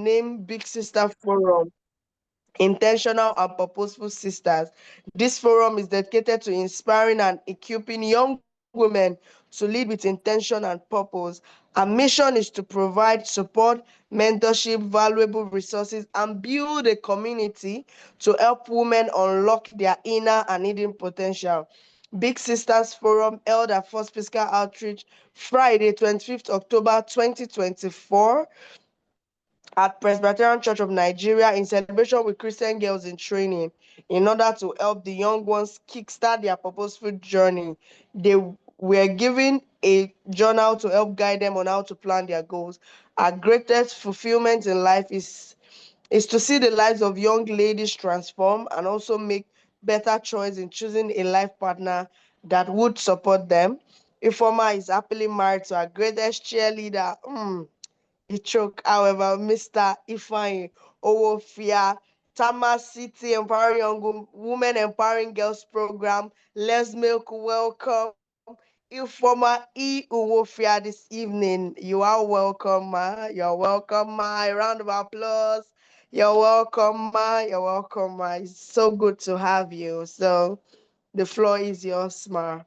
named Big Sister Forum, Intentional and Purposeful Sisters. This forum is dedicated to inspiring and equipping young women to lead with intention and purpose. Our mission is to provide support, mentorship, valuable resources, and build a community to help women unlock their inner and hidden potential. Big Sisters Forum held at First Physical Outreach Friday, 25th October 2024 at Presbyterian Church of Nigeria in celebration with Christian girls in training in order to help the young ones kickstart their purposeful journey. They were given a journal to help guide them on how to plan their goals. Our greatest fulfillment in life is to see the lives of young ladies transform and also make better choice in choosing a life partner that would support them. Ifeoma is happily married to our greatest cheerleader. He choke. However, Mr. Ifeanyi Nwofia, Tama City Empowering Young Women Empowering Girls Program. Let's make welcome Ifeoma Nwofia this evening. You are welcome, ma. You're welcome, ma. A round of applause. You're welcome, ma. You're welcome, ma. It's so good to have you. So the floor is yours, ma.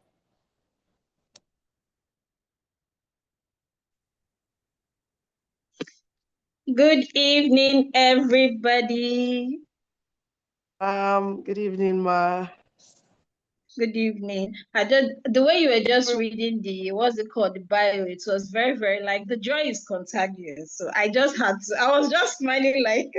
Good evening, everybody. Good evening, ma. Good evening. The way you were just reading what's it called, the bio, it was very, very like the joy is contagious. So I was just smiling like,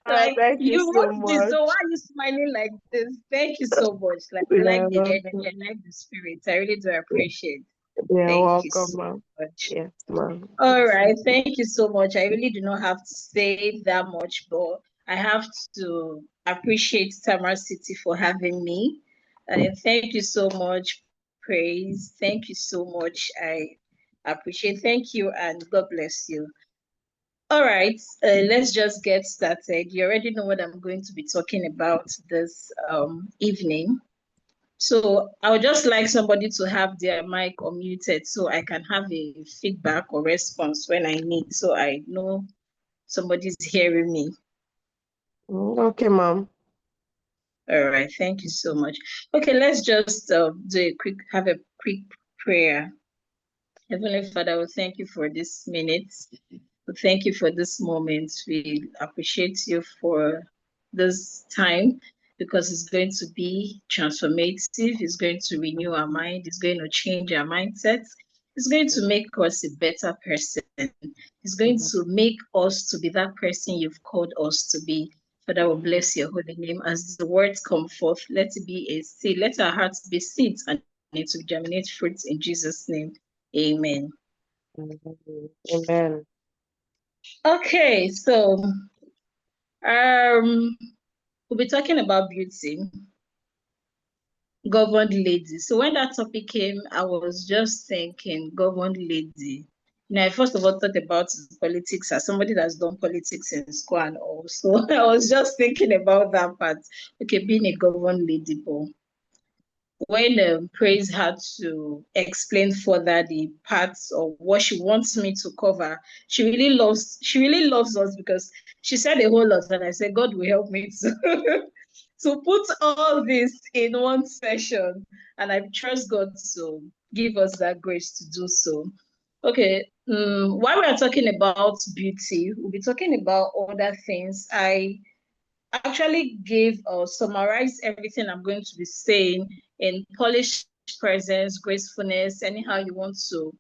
like Thank you you so wrote this, so why much. are you smiling like this? Thank you so much. Like I like Yeah, the energy, welcome. I like the spirit. I really do appreciate. Yeah, Thank you welcome, so ma'am. much. Yes, ma'am. All Yes, right, ma'am. thank you so much. I really do not have to say that much, but I have to appreciate Tamar City for having me. And thank you so much, Praise. Thank you so much. I appreciate. Thank you, and God bless you. All right, let's just get started. You already know what I'm going to be talking about this evening. So I would just like somebody to have their mic unmuted so I can have a feedback or response when I need, so I know somebody's hearing me. Okay, ma'am. All right, thank you so much. Okay, let's just have a quick prayer. Heavenly Father, we thank you for this minute. We thank you for this moment. We appreciate you for this time because it's going to be transformative. It's going to renew our mind. It's going to change our mindset. It's going to make us a better person. It's going to make us to be that person you've called us to be. Father, we bless your holy name. As the words come forth, let it be a seed. Let our hearts be seeds and it will germinate fruits in Jesus' name. Amen. Amen. Okay, so um we'll be talking about beauty, governed lady. So when that topic came, I was just thinking governed lady. I first of all thought about politics as somebody that's done politics in school and also I was just thinking about that part. Okay, being a governed lady, but when Praise had to explain further the parts of what she wants me to cover, she really loves us because she said a whole lot, and I said, God will help me to to put all this in one session, and I trust God to give us that grace to do so. Okay, while we are talking about beauty, we'll be talking about other things. I actually gave or summarized everything I'm going to be saying in polished presence, gracefulness, anyhow you want to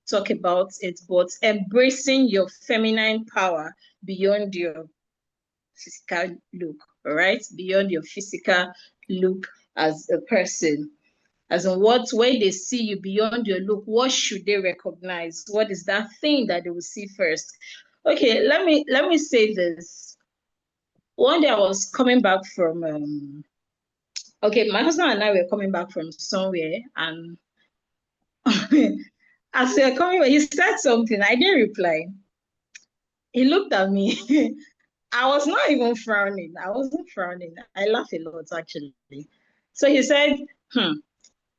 talk about it, but embracing your feminine power beyond your physical look, all right? Beyond your physical look as a person. As in what, when they see you beyond your look, what should they recognize? What is that thing that they will see first? Okay, let me say this. One day I was coming back from okay, my husband and I were coming back from somewhere, and as we were coming back, he said something. I didn't reply. He looked at me. I was not even frowning. I wasn't frowning. I laugh a lot actually. So he said, hmm,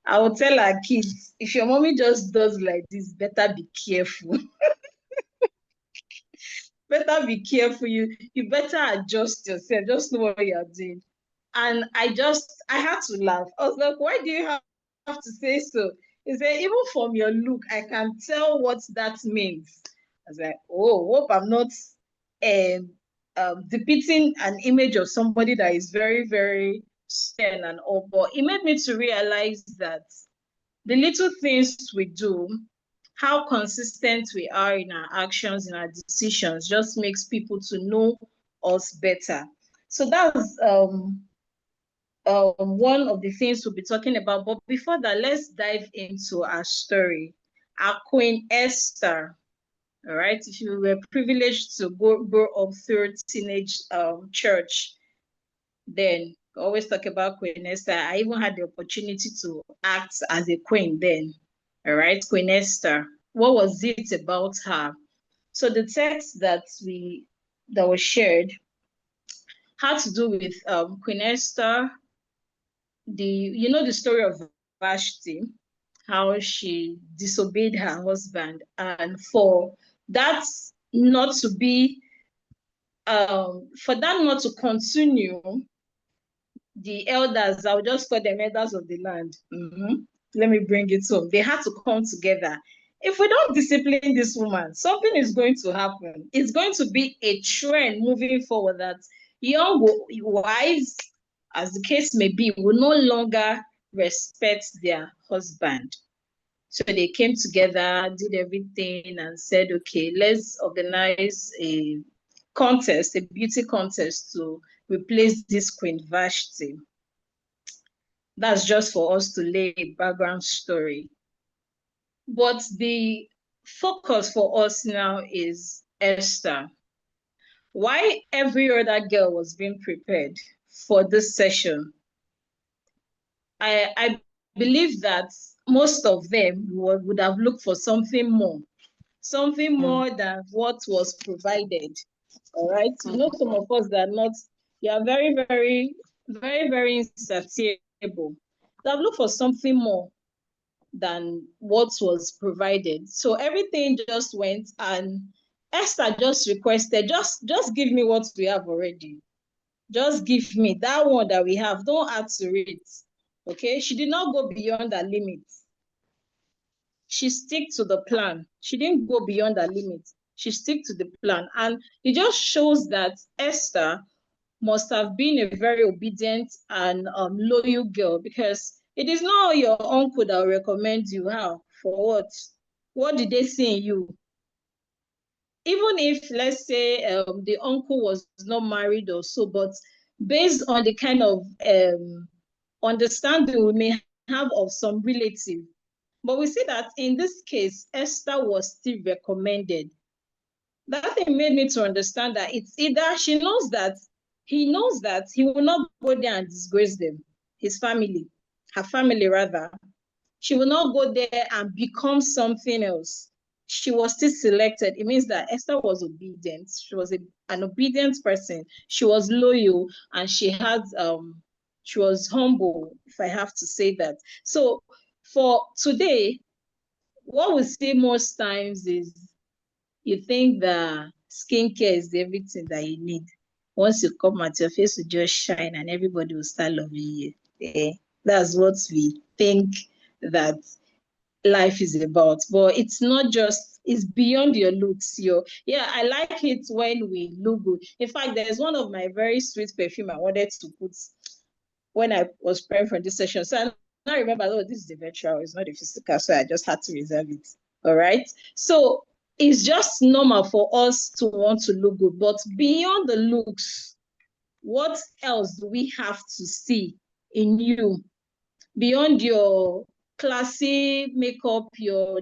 I will tell our kids, if your mommy just does like this, better be careful. better be careful. You better adjust yourself. Just know what you are doing. And I had to laugh. I was like, why do you have to say so? He said, even from your look, I can tell what that means. I was like, oh, hope I'm not um, depicting an image of somebody that is very, very stern and all. But it made me to realize that the little things we do, how consistent we are in our actions, in our decisions, just makes people to know us better. So that's one of the things we'll be talking about. But before that, let's dive into our story. Our Queen Esther. All right. If you were privileged to grow up through teenage church, then we always talk about Queen Esther. I even had the opportunity to act as a queen then. All right, Queen Esther. What was it about her? So the text that was shared had to do with Queen Esther. The story of Vashti, how she disobeyed her husband, and not to be for that not to continue, the elders, I'll just call them elders of the land. Let me bring it home. They had to come together. If we don't discipline this woman, something is going to happen. It's going to be a trend moving forward that young wives, as the case may be, will no longer respect their husband. So they came together, did everything, and said, okay, let's organize a contest, a beauty contest to replace this Queen Vashti. That's just for us to lay a background story. But the focus for us now is Esther. Why every other girl was being prepared for this session, I believe that most of them would have looked for something more than what was provided. All right. You know, some of us that are not, you are very, very, very, very insatiable. They have looked for something more than what was provided. So everything just went, and Esther just requested, just give me what we have already. Just give me that one that we have. Don't add to it. Okay. She did not go beyond her limits. She stick to the plan. She didn't go beyond her limits. She stick to the plan. And it just shows that Esther must have been a very obedient and loyal girl, because it is not your uncle that will recommend you. How? For what? What did they see in you? Even if, let's say, the uncle was not married or so, but based on the kind of understanding we may have of some relative. But we see that in this case, Esther was still recommended. That thing made me to understand that it's either he knows that he will not go there and disgrace them, his family, her family rather. She will not go there and become something else. She was still selected. It means that Esther was obedient. She was an obedient person. She was loyal, and she was humble, if I have to say that. So for today, what we see most times is you think that skincare is everything that you need. Once you come out, your face will just shine and everybody will start loving you. That's what we think that life is about. But it's not just, it's beyond your looks. Yeah, I like it when we look good. In fact, there's one of my very sweet perfume I wanted to put when I was preparing for this session. So I remember, oh, this is the virtual, it's not the physical, so I just had to reserve it. All right. So it's just normal for us to want to look good, but beyond the looks, what else do we have to see in you? Beyond your classy makeup, your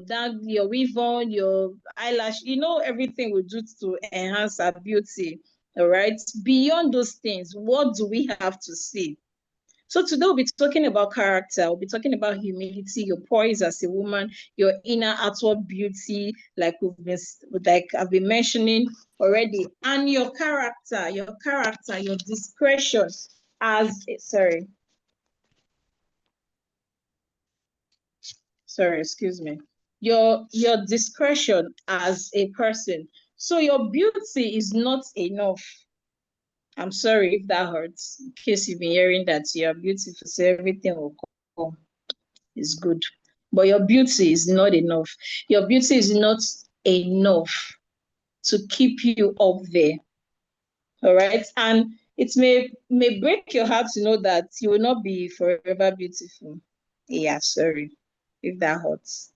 weave on, your eyelash, everything we do to enhance our beauty. All right. Beyond those things, what do we have to see? So today we'll be talking about character. We'll be talking about humility, your poise as a woman, your inner outward beauty, like I've been mentioning already, and your character, your discretion excuse me, your discretion as a person. So your beauty is not enough. I'm sorry if that hurts. In case you've been hearing that you're beautiful, so everything will come. It's good. But your beauty is not enough. Your beauty is not enough to keep you up there. All right. And it may break your heart to know that you will not be forever beautiful. Yeah, sorry if that hurts.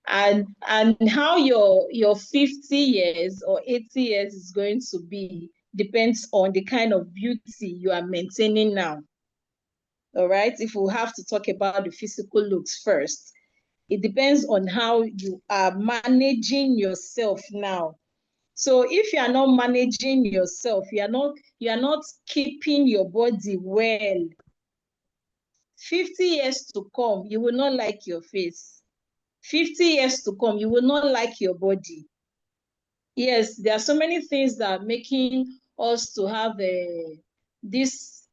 and how your 50 years or 80 years is going to be depends on the kind of beauty you are maintaining now. All right. If we have to talk about the physical looks first, it depends on how you are managing yourself now. So if you are not managing yourself, you are not keeping your body well, 50 years to come, you will not like your face. 50 years to come, you will not like your body. Yes, there are so many things that are making us to have this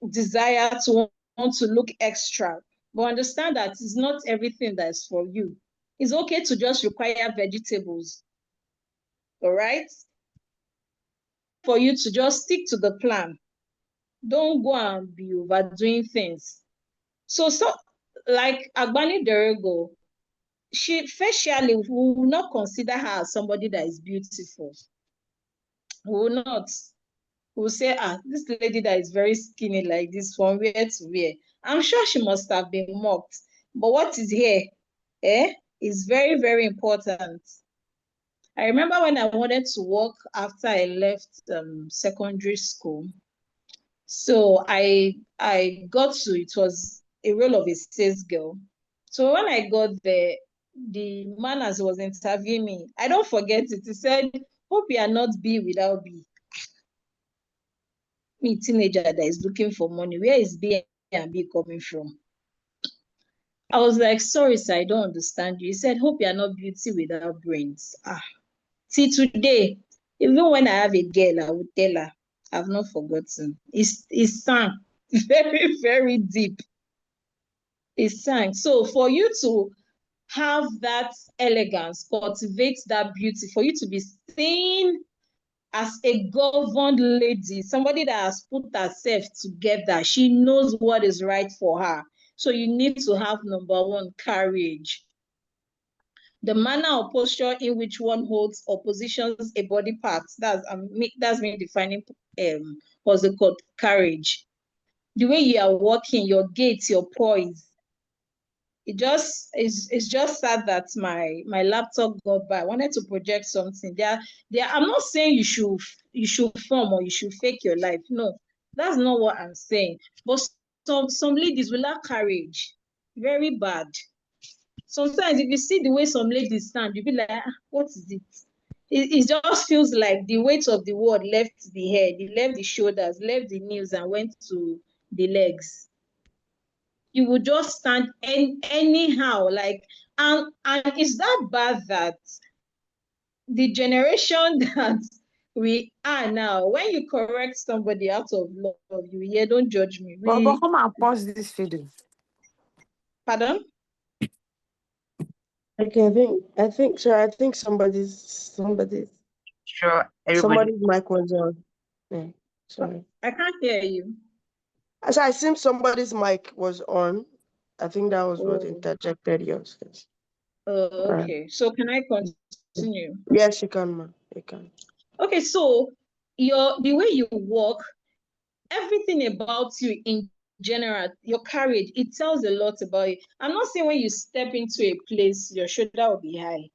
desire to want to look extra. But understand that it's not everything that is for you. It's okay to just require vegetables. All right? For you to just stick to the plan. Don't go and be overdoing things. So like Agbani Derego, she facially we will not consider her as somebody that is beautiful. We will not. We will say, this lady that is very skinny like this, from where to where. I'm sure she must have been mocked. But what is here, is very, very important. I remember when I wanted to work after I left secondary school. So I got to, it was a role of a sales girl. So when I got there, the man as he was interviewing me, I don't forget it. He said, "Hope you are not B without B." Me, teenager that is looking for money, where is B and B coming from? I was like, "Sorry, sir, I don't understand you." He said, "Hope you are not beauty without brains." Till today, even when I have a girl, I will tell her, I've not forgotten. It's sang very, very deep. It's sang. So for you to have that elegance, cultivate that beauty, for you to be seen as a governed lady, somebody that has put herself together, she knows what is right for her. So you need to have, number one, courage. The manner or posture in which one holds or positions a body part, that's me defining what's it called, courage. The way you are walking, your gait, your poise. It's just sad that my laptop got by. I wanted to project something. I'm not saying you should form or you should fake your life. No, that's not what I'm saying. But some ladies will lack courage. Very bad. Sometimes if you see the way some ladies stand, you'll be like, what is it? It just feels like the weight of the world left the head, it left the shoulders, left the knees, and went to the legs. You would just stand anyhow, like, and it's that bad that the generation that we are now, when you correct somebody out of love, you hear, don't judge me. But come and pause this video. Pardon? Okay, I think so. I think Sure, everybody. somebody's mic was on. Yeah, sorry. I can't hear you. As I assume somebody's mic was on. I think that was what Oh, interjected yours. Yes. All right. okay. So can I continue? Yes, you can, ma. You can. Okay, so the way you walk, everything about you in general, your courage, it tells a lot about you. I'm not saying when you step into a place, your shoulder will be high.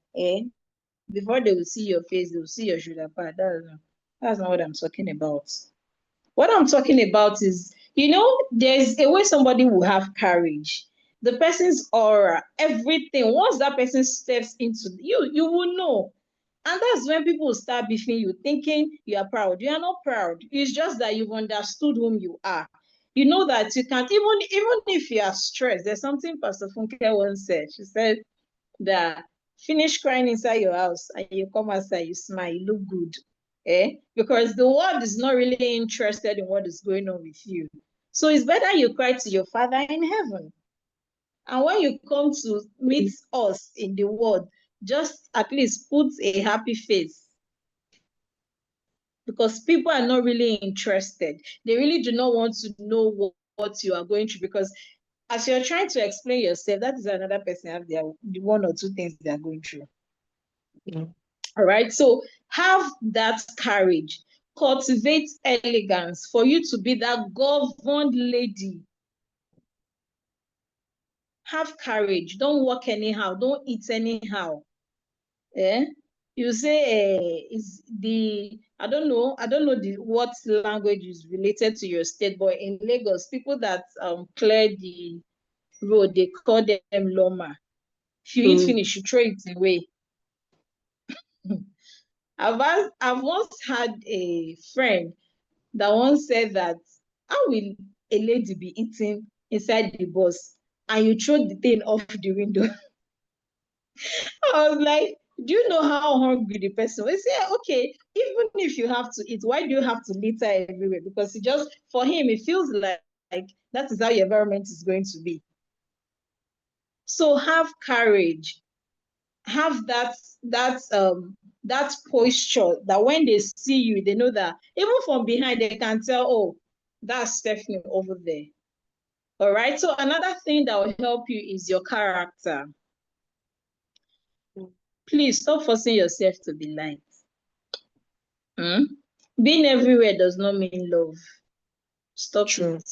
Before they will see your face, they will see your shoulder pad. That's not what I'm talking about. What I'm talking about is, there's a way somebody will have courage. The person's aura, everything. Once that person steps into you, you will know. And that's when people will start beefing you, thinking you are proud. You are not proud. It's just that you've understood whom you are. You know that you can, even if you are stressed, there's something Pastor Funke once said. She said that finish crying inside your house and you come outside, you smile, you look good. Because the world is not really interested in what is going on with you. So it's better you cry to your Father in heaven. And when you come to meet us in the world, just at least put a happy face, because people are not really interested. They really do not want to know what you are going through, because as you're trying to explain yourself, that is another person have their one or two things they are going through. Yeah. All right. So have that courage. Cultivate elegance for you to be that governed lady. Have courage. Don't walk anyhow. Don't eat anyhow. Eh? You say is the I don't know what language is related to your state, but in Lagos, people that clear the road, they call them loma. If you eat finish, you throw it away. I've once had a friend that once said that, how will a lady be eating inside the bus and you throw the thing off the window? I was like, do you know how hungry the person was? He said, okay, even if you have to eat, why do you have to litter everywhere? Because it just, for him, it feels like that is how your environment is going to be. So have courage. Have that posture that when they see you, they know that even from behind, they can tell, oh, that's Stephanie over there. All right. So another thing that will help you is your character. Please stop forcing yourself to be light. Being everywhere does not mean love. Stop True. it.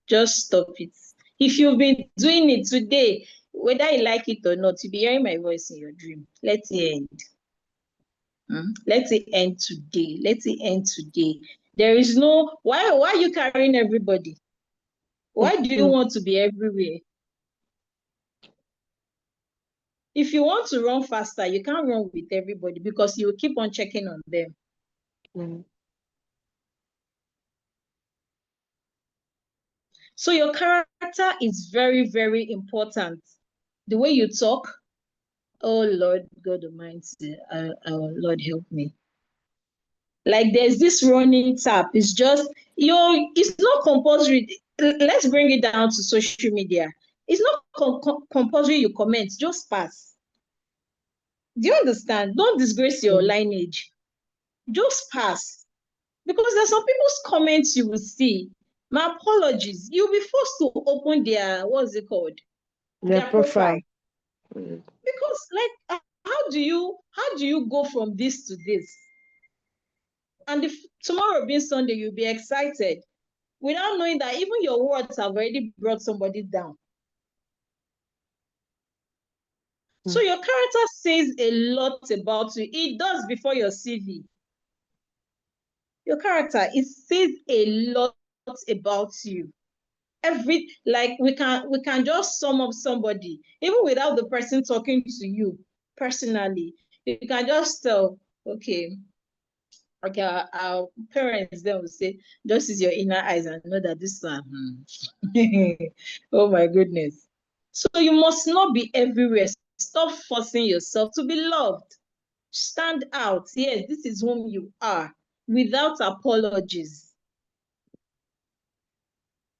Just stop it. If you've been doing it today, whether you like it or not, you'll be hearing my voice in your dream. Let it end. Let it end today. Let it end today. There is no, why are you carrying everybody? Why do you want to be everywhere? If you want to run faster, you can't run with everybody because you will keep on checking on them. So your character is very, very important. The way you talk, oh Lord God Almighty, Lord help me. Like there's this running tap. It's just, it's not compulsory. Let's bring it down to social media. It's not compulsory you comment, just pass. Do you understand? Don't disgrace your lineage. Just pass. Because there's some people's comments you will see. My apologies. You'll be forced to open their, what's it called? Their Their profile. profile. Because how do you go from this to this? And if tomorrow being Sunday, you'll be excited without knowing that even your words have already brought somebody down. So your character says a lot about you. It does before your CV. Your character, it says a lot about you. We can just sum up somebody, even without the person talking to you personally. You can just tell, okay, our parents then will say, just use your inner eyes and know that this one, oh my goodness. So you must not be everywhere. Stop forcing yourself to be loved. Stand out. Yes, this is whom you are, without apologies.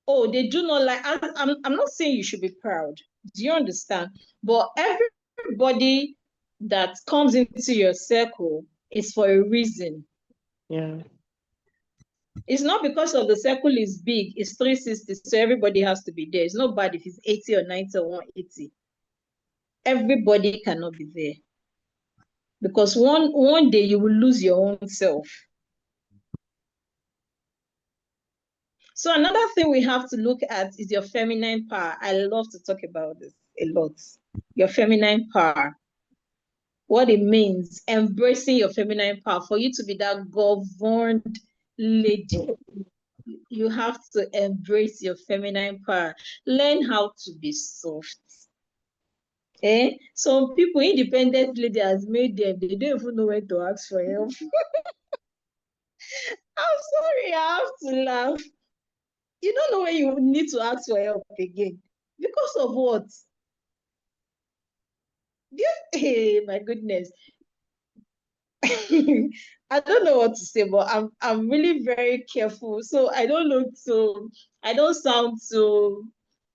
Oh, they do not like, I'm not saying you should be proud. Do you understand? But everybody that comes into your circle is for a reason. Yeah. It's not because of the circle is big, it's 360, so everybody has to be there. It's not bad if it's 80 or 90 or 180. Everybody cannot be there. Because one day you will lose your own self. So another thing we have to look at is your feminine power. I love to talk about this a lot. Your feminine power. What it means, embracing your feminine power. For you to be that governed lady, you have to embrace your feminine power. Learn how to be soft. Some people, independent lady has made them, they don't even know when to ask for help. I'm sorry, I have to laugh. You don't know when you need to ask for help again. Because of what? Hey, my goodness. I don't know what to say, but I'm really very careful. So I don't sound so,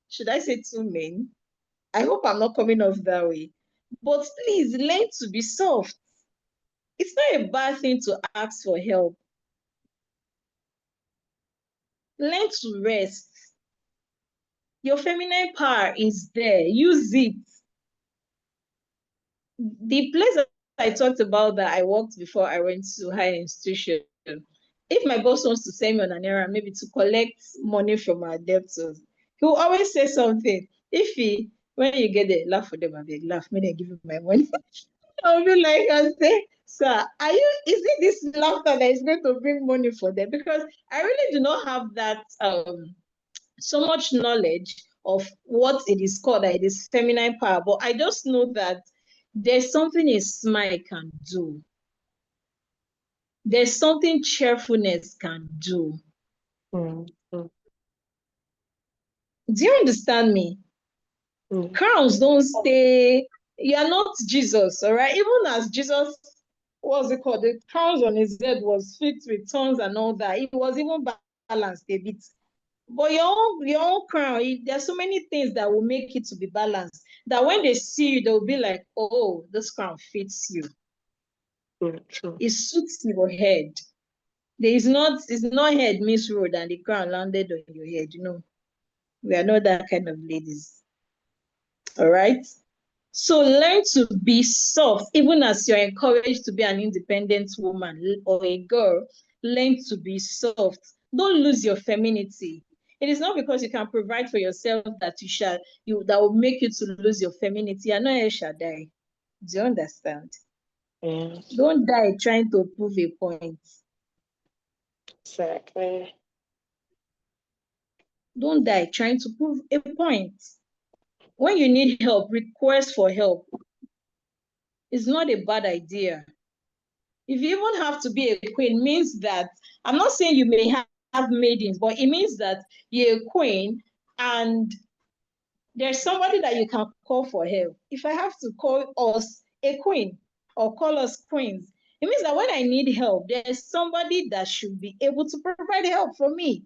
should I say too mean? I hope I'm not coming off that way. But please learn to be soft. It's not a bad thing to ask for help. Learn to rest. Your feminine power is there. Use it. The place I talked about that I worked before I went to higher institution, if my boss wants to send me on an errand, maybe to collect money from our debtors, he will always say something. If he, when you get there, laugh for them, I'll be laugh, may they give you my money. I'll be like, I say, sir, is it this laughter that is going to bring money for them? Because I really do not have that so much knowledge of what it is called, that it is feminine power, but I just know that there's something a smile can do. There's something cheerfulness can do. Mm. Do you understand me? Crowns don't stay. You are not Jesus, all right? Even as Jesus, what's it called? The crowns on his head was fixed with thorns and all that. It was even balanced a bit. But your own crown, there's so many things that will make it to be balanced, that when they see you, they'll be like, oh, this crown fits you. True. It suits your head. It's not head miss road and the crown landed on your head. We are not that kind of ladies. All right. So learn to be soft, even as you're encouraged to be an independent woman or a girl. Learn to be soft. Don't lose your femininity. It is not because you can provide for yourself that that will make you to lose your femininity. You're not El Shaddai. Do you understand? Yeah. Don't die trying to prove a point. Exactly. Don't die trying to prove a point. When you need help, request for help. It's not a bad idea. If you even have to be a queen, means that, I'm not saying you may have maidens, but it means that you're a queen and there's somebody that you can call for help. If I have to call us a queen or call us queens, it means that when I need help, there's somebody that should be able to provide help for me.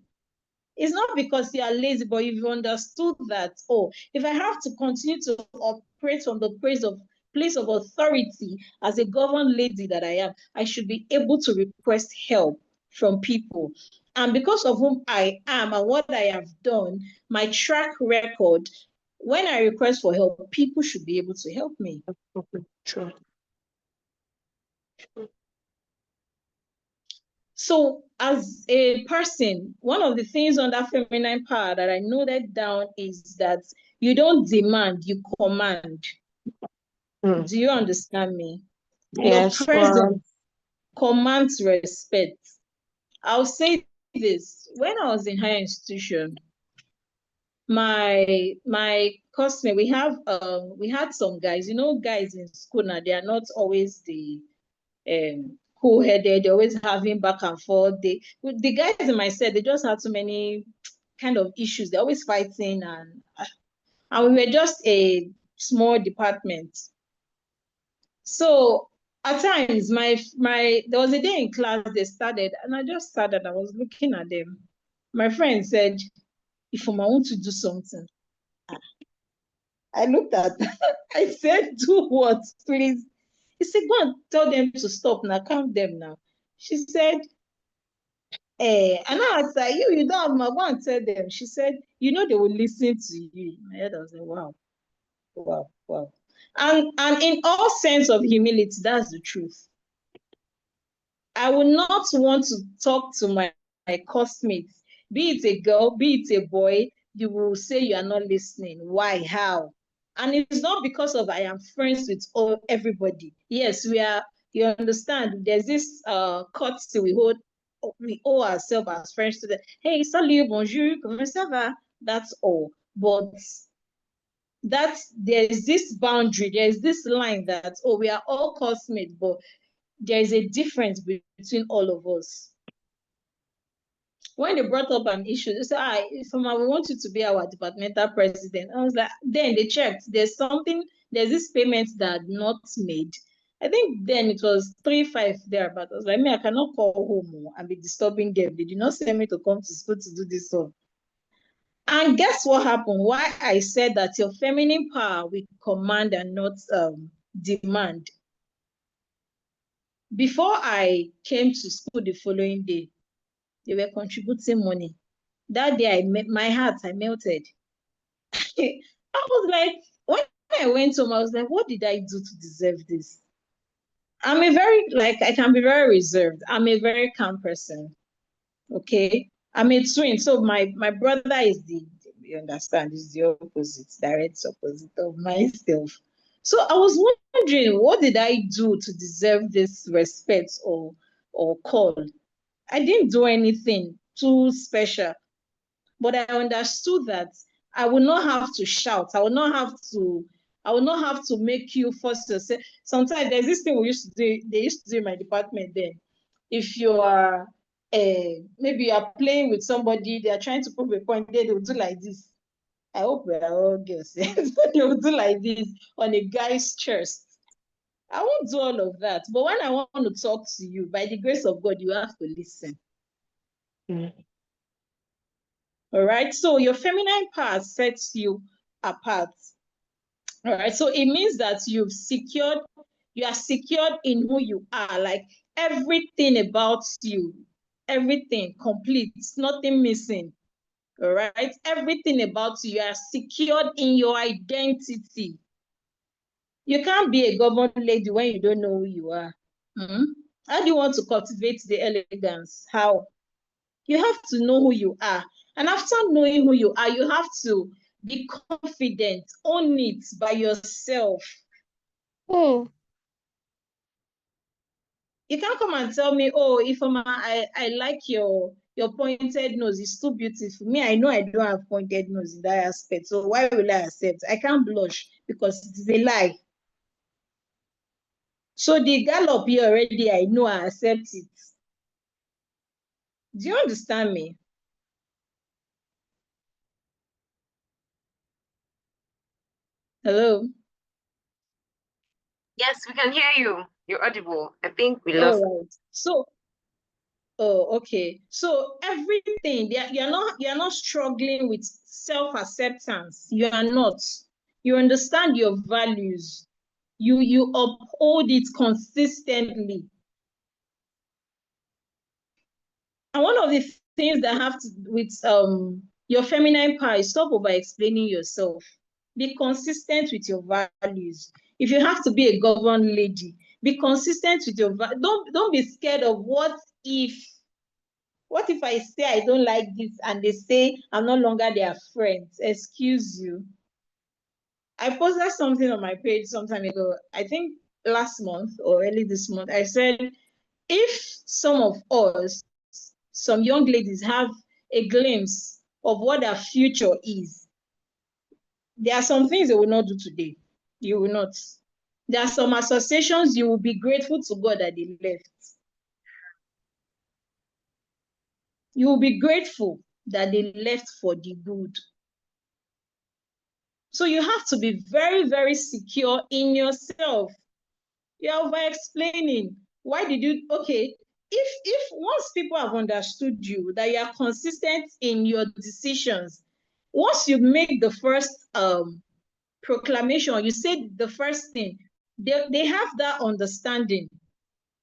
It's not because you are lazy, but you've understood that, oh, if I have to continue to operate from the place of authority as a governed lady that I am, I should be able to request help from people. And because of whom I am and what I have done, my track record, when I request for help, people should be able to help me. True. So as a person, one of the things on that feminine power that I noted down is that you don't demand, you command. Do you understand me? Your Yes, well, presence commands respect. I'll say this. When I was in higher institution, my classmate, we had some guys, guys in school now, they are not always the cool-headed, they're always having back and forth. The guys in my set, they just had so many kind of issues. They're always fighting, and we were just a small department. So at times, there was a day in class they started, and I just started. I was looking at them. My friend said, "If I want to do something," I looked at. I said, "Do what, please?" He said, "Go and tell them to stop now. Calm them now." She said, and I was like, you don't have my go and tell them. She said, they will listen to you. My head was like, wow, wow, wow. And in all sense of humility, that's the truth. I would not want to talk to my classmates, be it a girl, be it a boy, you will say you are not listening. Why? How? And it's not because of I am friends with everybody. Yes, you understand, there's this courtesy we owe ourselves as friends to them. Hey, salut, bonjour, comment ça va? That's all. But there's this boundary, there's this line that, oh, we are all classmates, but there is a difference between all of us. When they brought up an issue, they said, Ifeoma, we want you to be our departmental president. I was like, then they checked. There's this payment that not made. I think then it was 3-5 there, but I was like, I cannot call home and be disturbing them. They did not send me to come to school to do this one. And guess what happened? Why I said that your feminine power will command and not demand. Before I came to school the following day, they were contributing money. That day, my heart, I melted. I was like, when I went home, I was like, what did I do to deserve this? I can be very reserved. I'm a very calm person. Okay. I'm a twin. So my brother is you understand, is the opposite, direct opposite of myself. So I was wondering, what did I do to deserve this respect or call? I didn't do anything too special, but I understood that I will not have to shout. I will not have to make you force yourself. Sometimes there's this thing they used to do in my department then. If you are maybe you are playing with somebody, they are trying to prove a point, they will do like this. I hope we are all girls. They will do like this on a guy's chest. I won't do all of that. But when I want to talk to you, by the grace of God, you have to listen. All right. So your feminine part sets you apart. All right. So it means that you are secured in who you are. Like everything about you, everything complete, nothing missing. All right. Everything about you are secured in your identity. You can't be a government lady when you don't know who you are. Mm-hmm. How do you want to cultivate the elegance? How? You have to know who you are. And after knowing who you are, you have to be confident, own it by yourself. You can't come and tell me, oh, Ifeoma, I like your pointed nose. It's too beautiful. Me, I know I don't have pointed nose in that aspect. So why will I accept? I can't blush because it's a lie. So the gallop here already, I know I accept it. Do you understand me? Hello? Yes, we can hear you. You're audible. I think we lost. All right. So, oh, okay. So everything, you're not struggling with self-acceptance. You are not. You understand your values. You uphold it consistently. And one of the things that have to with your feminine power is stop over explaining yourself. Be consistent with your values. If you have to be a governed lady, be consistent with your values. Don't be scared of what if I say I don't like this and they say I'm no longer their friends? Excuse you. I posted something on my page some time ago, I think last month or early this month. I said, if some of us, some young ladies have a glimpse of what their future is, there are some things they will not do today. You will not. There are some associations you will be grateful to God that they left. You will be grateful that they left for the good. So you have to be very, very secure in yourself. You're over explaining. Why did you, okay, if once people have understood you, that you are consistent in your decisions, once you make the first proclamation, you say the first thing, they have that understanding.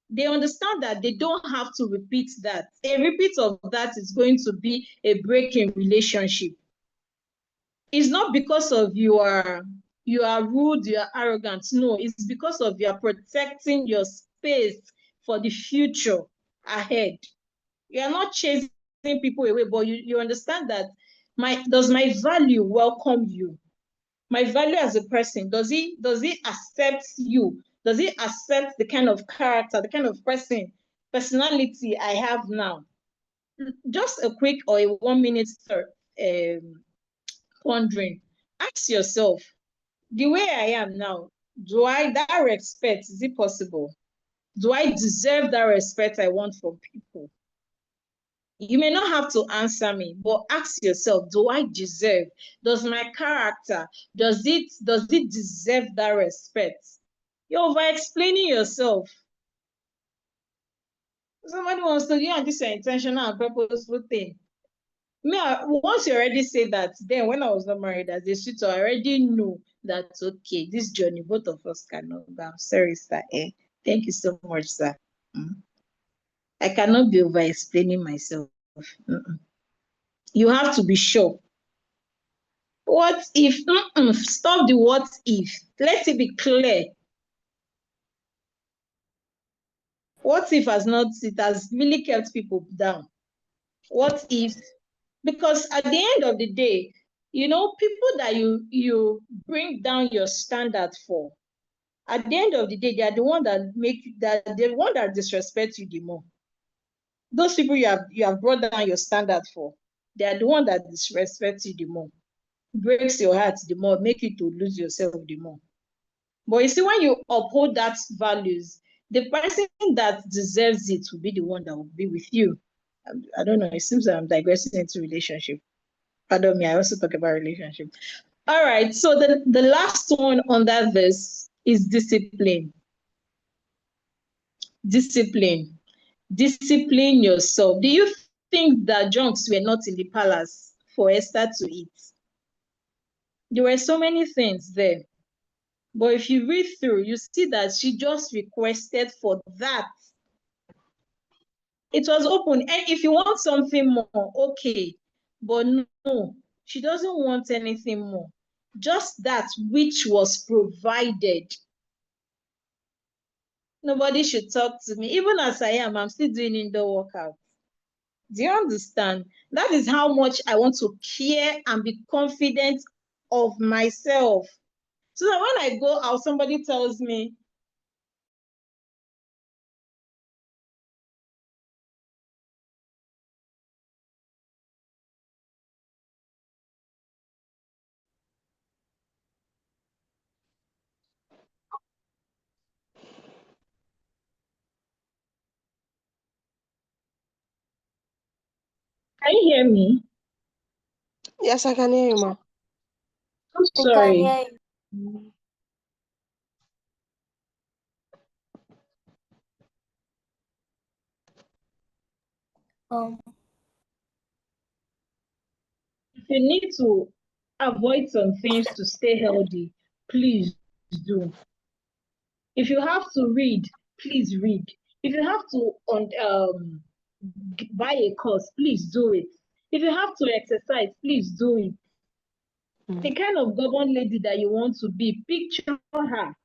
They understand that they don't have to repeat that. A repeat of that is going to be a break in relationship. It's not because of you are rude, you are arrogant. No, it's because of you are protecting your space for the future ahead. You are not chasing people away, but you understand that does my value welcome you? My value as a person, does it accept you? Does it accept the kind of character, the kind of personality I have now? Just a quick or a 1 minute pondering. Ask yourself, the way I am now, that respect, is it possible? Do I deserve that respect I want from people? You may not have to answer me, but ask yourself, do I deserve? Does my character, does it deserve that respect? You're over explaining yourself. Somebody wants to, this is an intentional and purposeful thing. Once you already say that, then when I was not married as a suitor, I already knew that, okay, this journey, both of us cannot go. I'm sorry, sir. Thank you so much, sir. Mm. I cannot be over explaining myself. You have to be sure. What if? Stop the what if. Let it be clear. What if it has really kept people down? What if? Because at the end of the day, people that you bring down your standard for, at the end of the day, they are the one that disrespect you the more. Those people you have brought down your standard for, they are the one that disrespect you the more, breaks your heart the more, make you to lose yourself the more. But you see, when you uphold that values, the person that deserves it will be the one that will be with you. I don't know. It seems I'm digressing into relationship. Pardon me. I also talk about relationship. All right. So the last one under this is discipline. Discipline. Discipline yourself. Do you think that junks were not in the palace for Esther to eat? There were so many things there. But if you read through, you see that she just requested for that. It was open. And if you want something more, okay. But no, she doesn't want anything more. Just that which was provided. Nobody should talk to me. Even as I am, I'm still doing indoor workouts. Do you understand? That is how much I want to care and be confident of myself. So that when I go out, somebody tells me, can you hear me? Yes, I can hear you, ma. I'm We can sorry. hear you. Um, If you need to avoid some things to stay healthy, please do. If you have to read, please read. If you have to buy a course, please do it. If you have to exercise, please do it. The kind of governed lady that you want to be, picture her.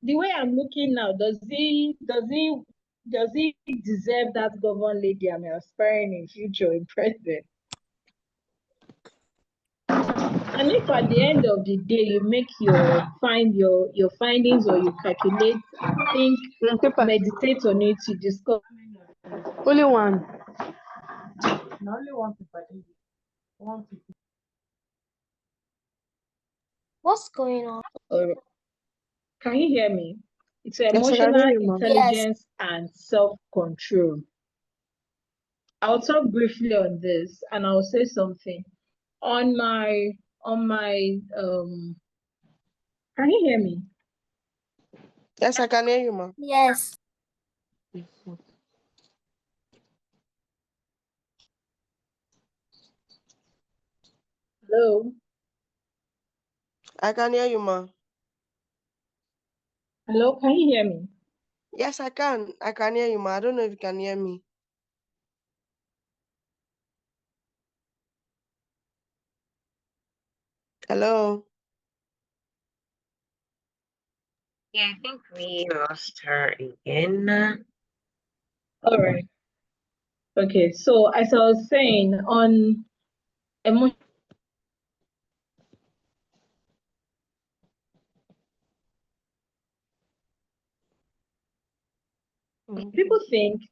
The way I'm looking now, does he deserve that governed lady I'm aspiring in future, in present? And if at the end of the day you make your findings, or you calculate, think, meditate on it, you discover Only one. what's going on? or can you hear me? It's Yes, I can emotional hear you, ma. Yes. intelligence and self-control. I'll talk briefly on this, and I'll say something. On my can you hear me? Yes, I can hear you, ma. Yes. Hello? I can hear you, ma. Hello, can you hear me? Yes, I can. I can hear you, ma. I don't know if you can hear me. Hello. Yeah, I think we lost her again. All right. Okay, so as I was saying, on emotional, people think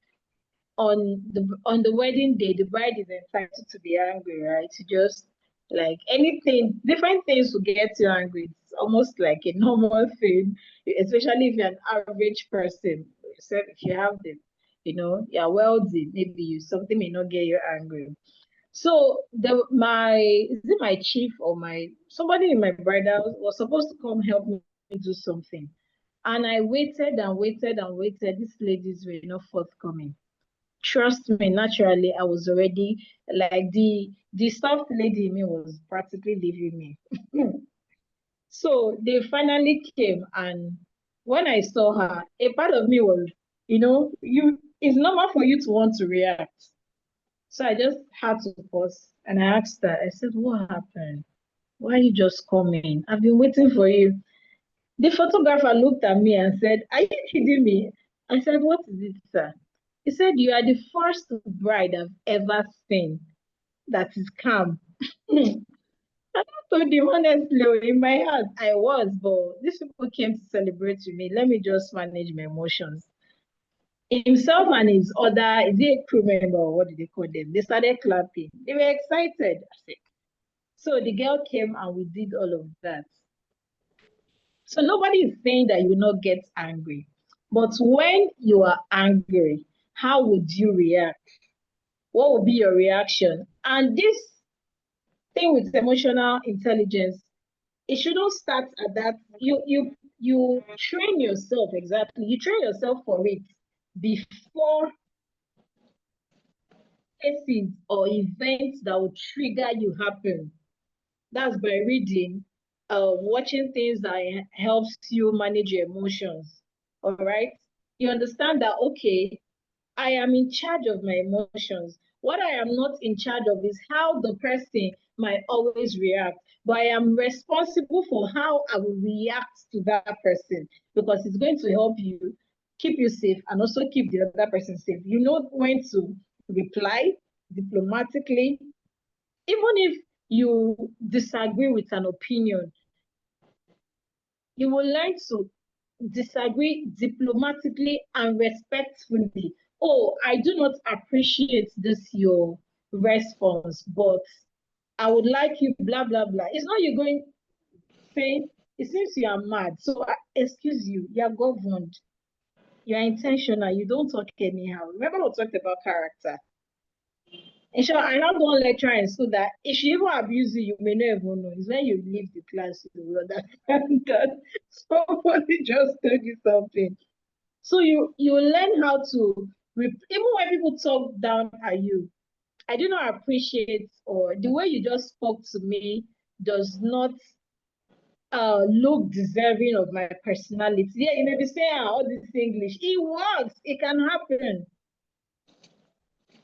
on the wedding day, the bride is entitled to be angry, right? To just like anything, different things will get you angry. It's almost like a normal thing, especially if you're an average person. So if you have the, you're wealthy, maybe something may not get you angry. So is it my chief or somebody in my bridal was supposed to come help me do something. And I waited and waited and waited. These ladies were not forthcoming. trust me, naturally, I was already like the soft lady in me was practically leaving me. So they finally came, and when I saw her, a part of me was, it's normal for you to want to react. So I just had to pause and I asked her, I said, what happened? Why are you just coming? I've been waiting for you. The photographer looked at me and said, are you kidding me? I said, what is it, sir? He said, you are the first bride I've ever seen that is calm. I told him honestly, in my heart, I was, but these people came to celebrate with me. Let me just manage my emotions. Himself and his other, is he a crew member or what did they call them? They started clapping. They were excited. So the girl came and we did all of that. So nobody is saying that you will not get angry. But when you are angry, how would you react? What would be your reaction? And this thing with emotional intelligence, it shouldn't start at that. You train yourself, exactly. You train yourself for it before cases or events that will trigger you happen. That's by reading, watching things that helps you manage your emotions. All right. You understand that, okay, I am in charge of my emotions. What I am not in charge of is how the person might always react. But I am responsible for how I will react to that person because it's going to help you keep you safe and also keep the other person safe. You know when to reply diplomatically, even if you disagree with an opinion, you will learn to disagree diplomatically and respectfully. Oh, I do not appreciate this, your response, but I would like you, blah, blah, blah. It's not you going to say, it seems you are mad. So, excuse you, you are governed. You are intentional. You don't talk anyhow. Remember, we talked about character. In short, I had one lecturer in school that if she even abuse you, you may not even know. It's when you leave the class you will understand that somebody just told you something. So you learn how to even when people talk down at you, I do not appreciate or the way you just spoke to me does not look deserving of my personality. Yeah, you may be saying all this English. It works. It can happen.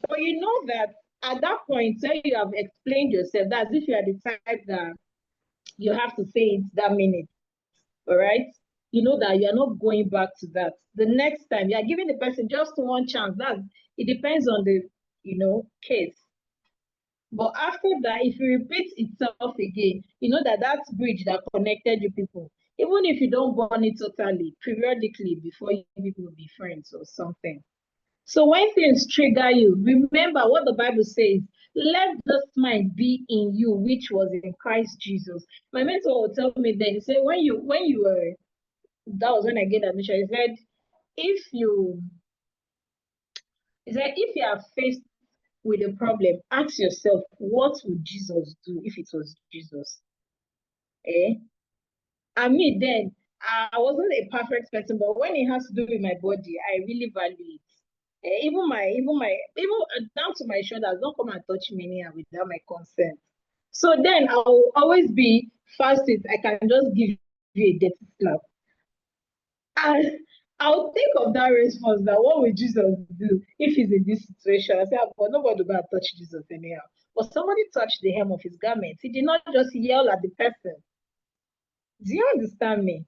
But you know that at that point, when you have explained yourself, that's if you are the type that you have to say it that minute, all right? You know that you're not going back to that. The next time you're giving the person just one chance. That it depends on the case. But after that, if it repeats itself again, you know that that bridge that connected you people, even if you don't burn it totally, periodically before you people will be friends or something. So when things trigger you, remember what the Bible says. Let this mind be in you, which was in Christ Jesus. My mentor would tell me then, he said, when you were, that was when I get admission, if you, he said, if you are faced with a problem, ask yourself, what would Jesus do if it was Jesus? Eh? I mean, then I wasn't a perfect person, but when it has to do with my body, I really value it. Even down to my shoulders, don't come and touch me anyhow without my consent. So then I'll always be fast. I can just give you a dirty slap. And I'll think of that response that what would Jesus do if he's in this situation? I say, but nobody will touch Jesus anyhow. But somebody touched the hem of his garment. He did not just yell at the person. Do you understand me?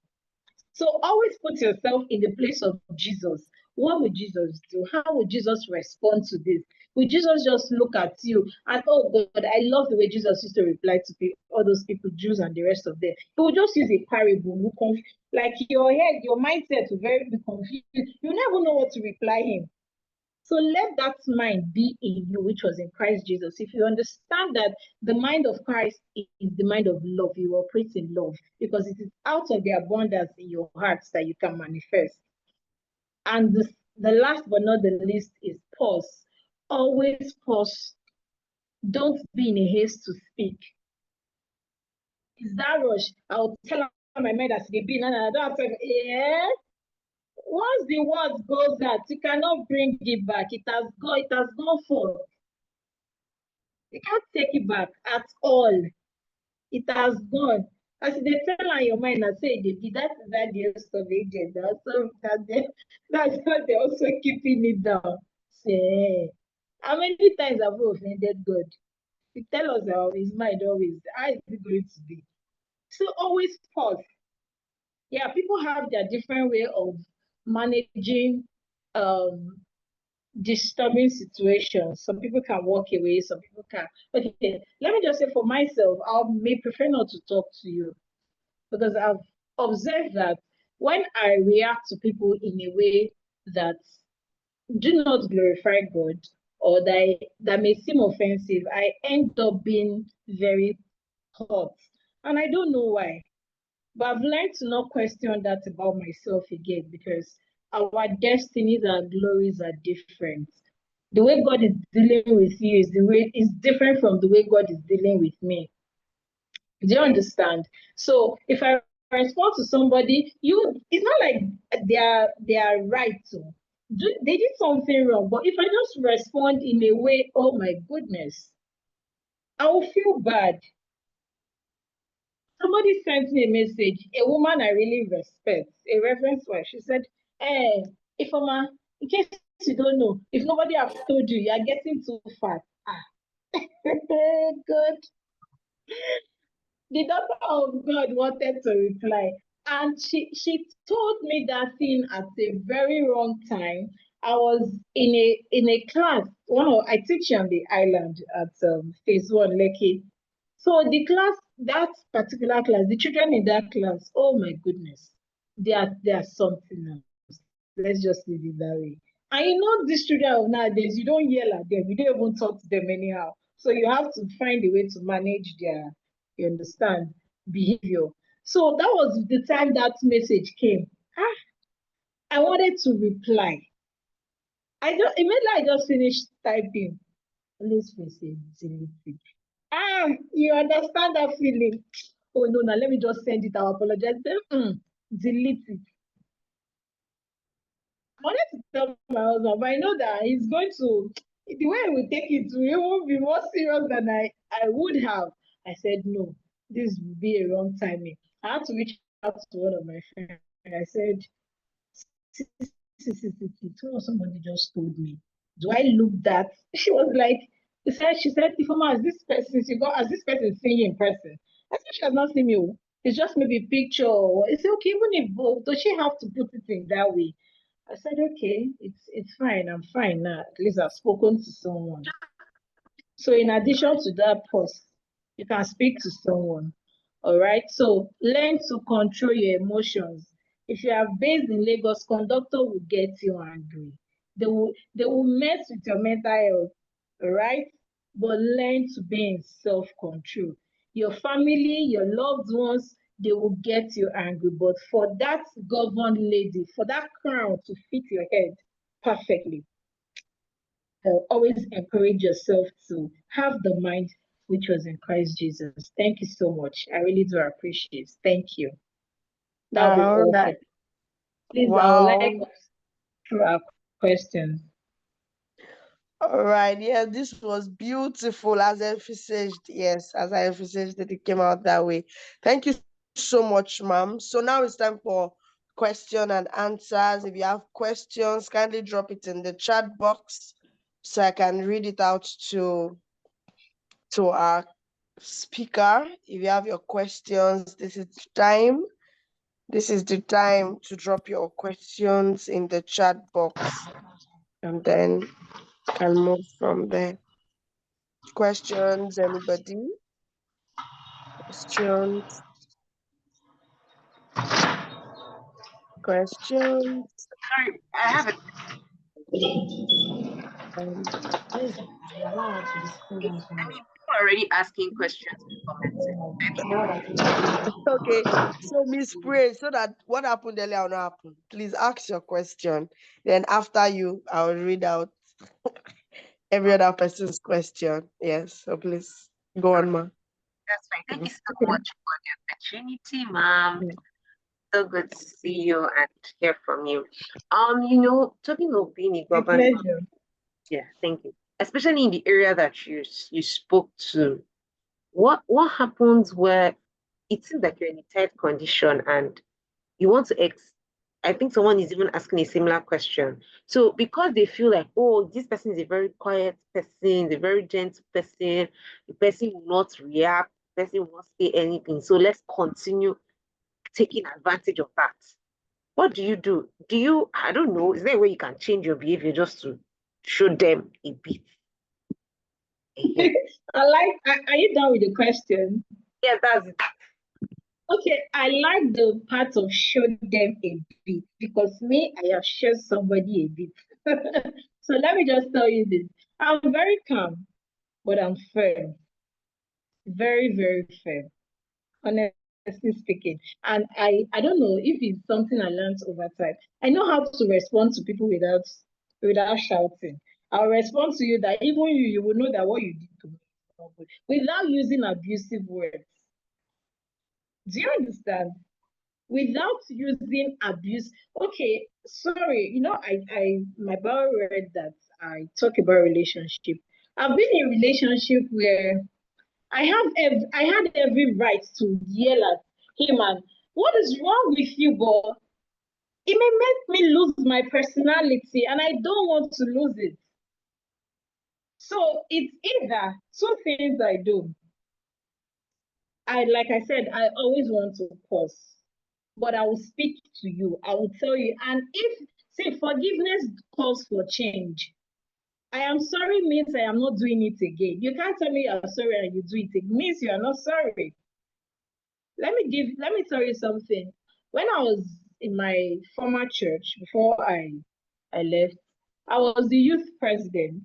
So always put yourself in the place of Jesus. What would Jesus do? How would Jesus respond to this? Would Jesus just look at you and, oh God, I love the way Jesus used to reply to all those people, Jews and the rest of them. He would just use a parable, like your head, your mindset will very be confused. You never know what to reply him. So let that mind be in you, which was in Christ Jesus. If you understand that the mind of Christ is the mind of love, you operate in love because it is out of the abundance in your hearts that you can manifest. And the last but not the least is pause. Always pause. Don't be in a haste to speak. Is that rush? I'll tell my mind as they be. No, I don't have to. Yeah. once the word goes out, you cannot bring it back. It has gone forth. You can't take it back at all. It has gone. As they tell on your mind and say they did that is that the rest of agent. That's how they also keeping it down. Say, how many times have we offended God? He tell us how his mind always, how is it going to be? So always pause. Yeah, people have their different way of managing um disturbing situations. Some people can walk away, some people can. Okay, let me just say for myself, I may prefer not to talk to you because I've observed that when I react to people in a way that do not glorify God or that may seem offensive, I end up being very hurt. And I don't know why. But I've learned to not question that about myself again because our destinies and glories are different. The way God is dealing with you is different from the way God is dealing with me. Do you understand? So if I respond to somebody, it's not like they are right to. They did something wrong, but if I just respond in a way, oh my goodness, I will feel bad. Somebody sent me a message, a woman I really respect, a reverend wife. She said, Ifeoma, in case you don't know, if nobody have told you, you are getting too fat. God. The daughter of God wanted to reply. And she told me that thing at a very wrong time. I was in a class. I teach on the island at phase one, Lekki. So the class, that particular class, the children in that class, oh my goodness, they are something else. Let's just leave it that way. And these children of nowadays, you don't yell at them, you don't even talk to them anyhow. So you have to find a way to manage their, you understand, behavior. So that was the time that message came. I wanted to reply. Immediately I just finished typing. Let's face it, delete. You understand that feeling? Oh no, now let me just send it. I'll apologize. Delete it. I wanted to tell my husband, but I know that he's going to, the way he will take it, he will be more serious than I would have. I said, no, this will be a wrong timing. I had to reach out to one of my friends. I said, somebody just told me. Do I look that? She was like, she said, Ifeoma, as this person seeing you in person? I said, she has not seen me. It's just maybe a picture. It's okay, even if both, does she have to put it in that way? I said, okay, it's fine. I'm fine now. At least I've spoken to someone. So in addition to that post, you can speak to someone. All right. So learn to control your emotions. If you are based in Lagos, conductor will get you angry. They will mess with your mental health. All right. But learn to be in self-control. Your family, your loved ones, they will get you angry. But for that governed lady, for that crown to fit your head perfectly, always encourage yourself to have the mind which was in Christ Jesus. Thank you so much. I really do appreciate it. Thank you. That'll be All all for right. me. Please, I would like Wow. us through our questions. All right. Yeah, this was beautiful as I envisaged. Yes, as I envisaged that it came out that way. Thank you so much, ma'am. So now it's time for question and answers. If you have questions, kindly drop it in the chat box so I can read it out to our speaker. If you have your questions, This is the time to drop your questions in the chat box, and then can move from there. Questions, anybody? Questions, questions. Sorry, I have a Um, Please, you are not allowed to disclose I anything. mean, people are already asking questions in the comments. Now that you are okay, so Miss Pray, so that what happened earlier will not happen. Please ask your question. Then after you, I'll read out every other person's question. Yes, so please go on, ma. That's fine. Thank you so Okay. much for the opportunity, ma'am. So good to see you and hear from you. Talking of being a My governor, pleasure. yeah, thank you. Especially in the area that you spoke to, what happens where it seems like you're in a tight condition and you want to I think someone is even asking a similar question. So because they feel like, oh, this person is a very quiet person, a very gentle person, the person will not react, the person will not say anything. So let's continue taking advantage of that. What do you do? I don't know, is there a way you can change your behavior just to show them a bit? Ehen. Are you done with the question? Yeah, that's it. Okay, I like the part of show them a bit because me, I have showed somebody a bit. So let me just tell you this. I'm very calm, but I'm firm. Very, very firm, honestly speaking. And I don't know if it's something I learned over time. I know how to respond to people without shouting. I'll respond to you that even you will know that what you did to me is not good without using abusive words. Do you understand? Without using abuse. Okay, sorry, my bio read that I talk about relationship. I've been in a relationship where I had every right to yell at him and what is wrong with you, boy? It may make me lose my personality and I don't want to lose it. So it's either two things I do. Like I said, I always want to pause, but I will speak to you. I will tell you. And if, say, forgiveness calls for change, I am sorry means I am not doing it again. You can't tell me you're sorry and you do it. It means you are not sorry. Let me tell you something. When I was in my former church, before I left, I was the youth president.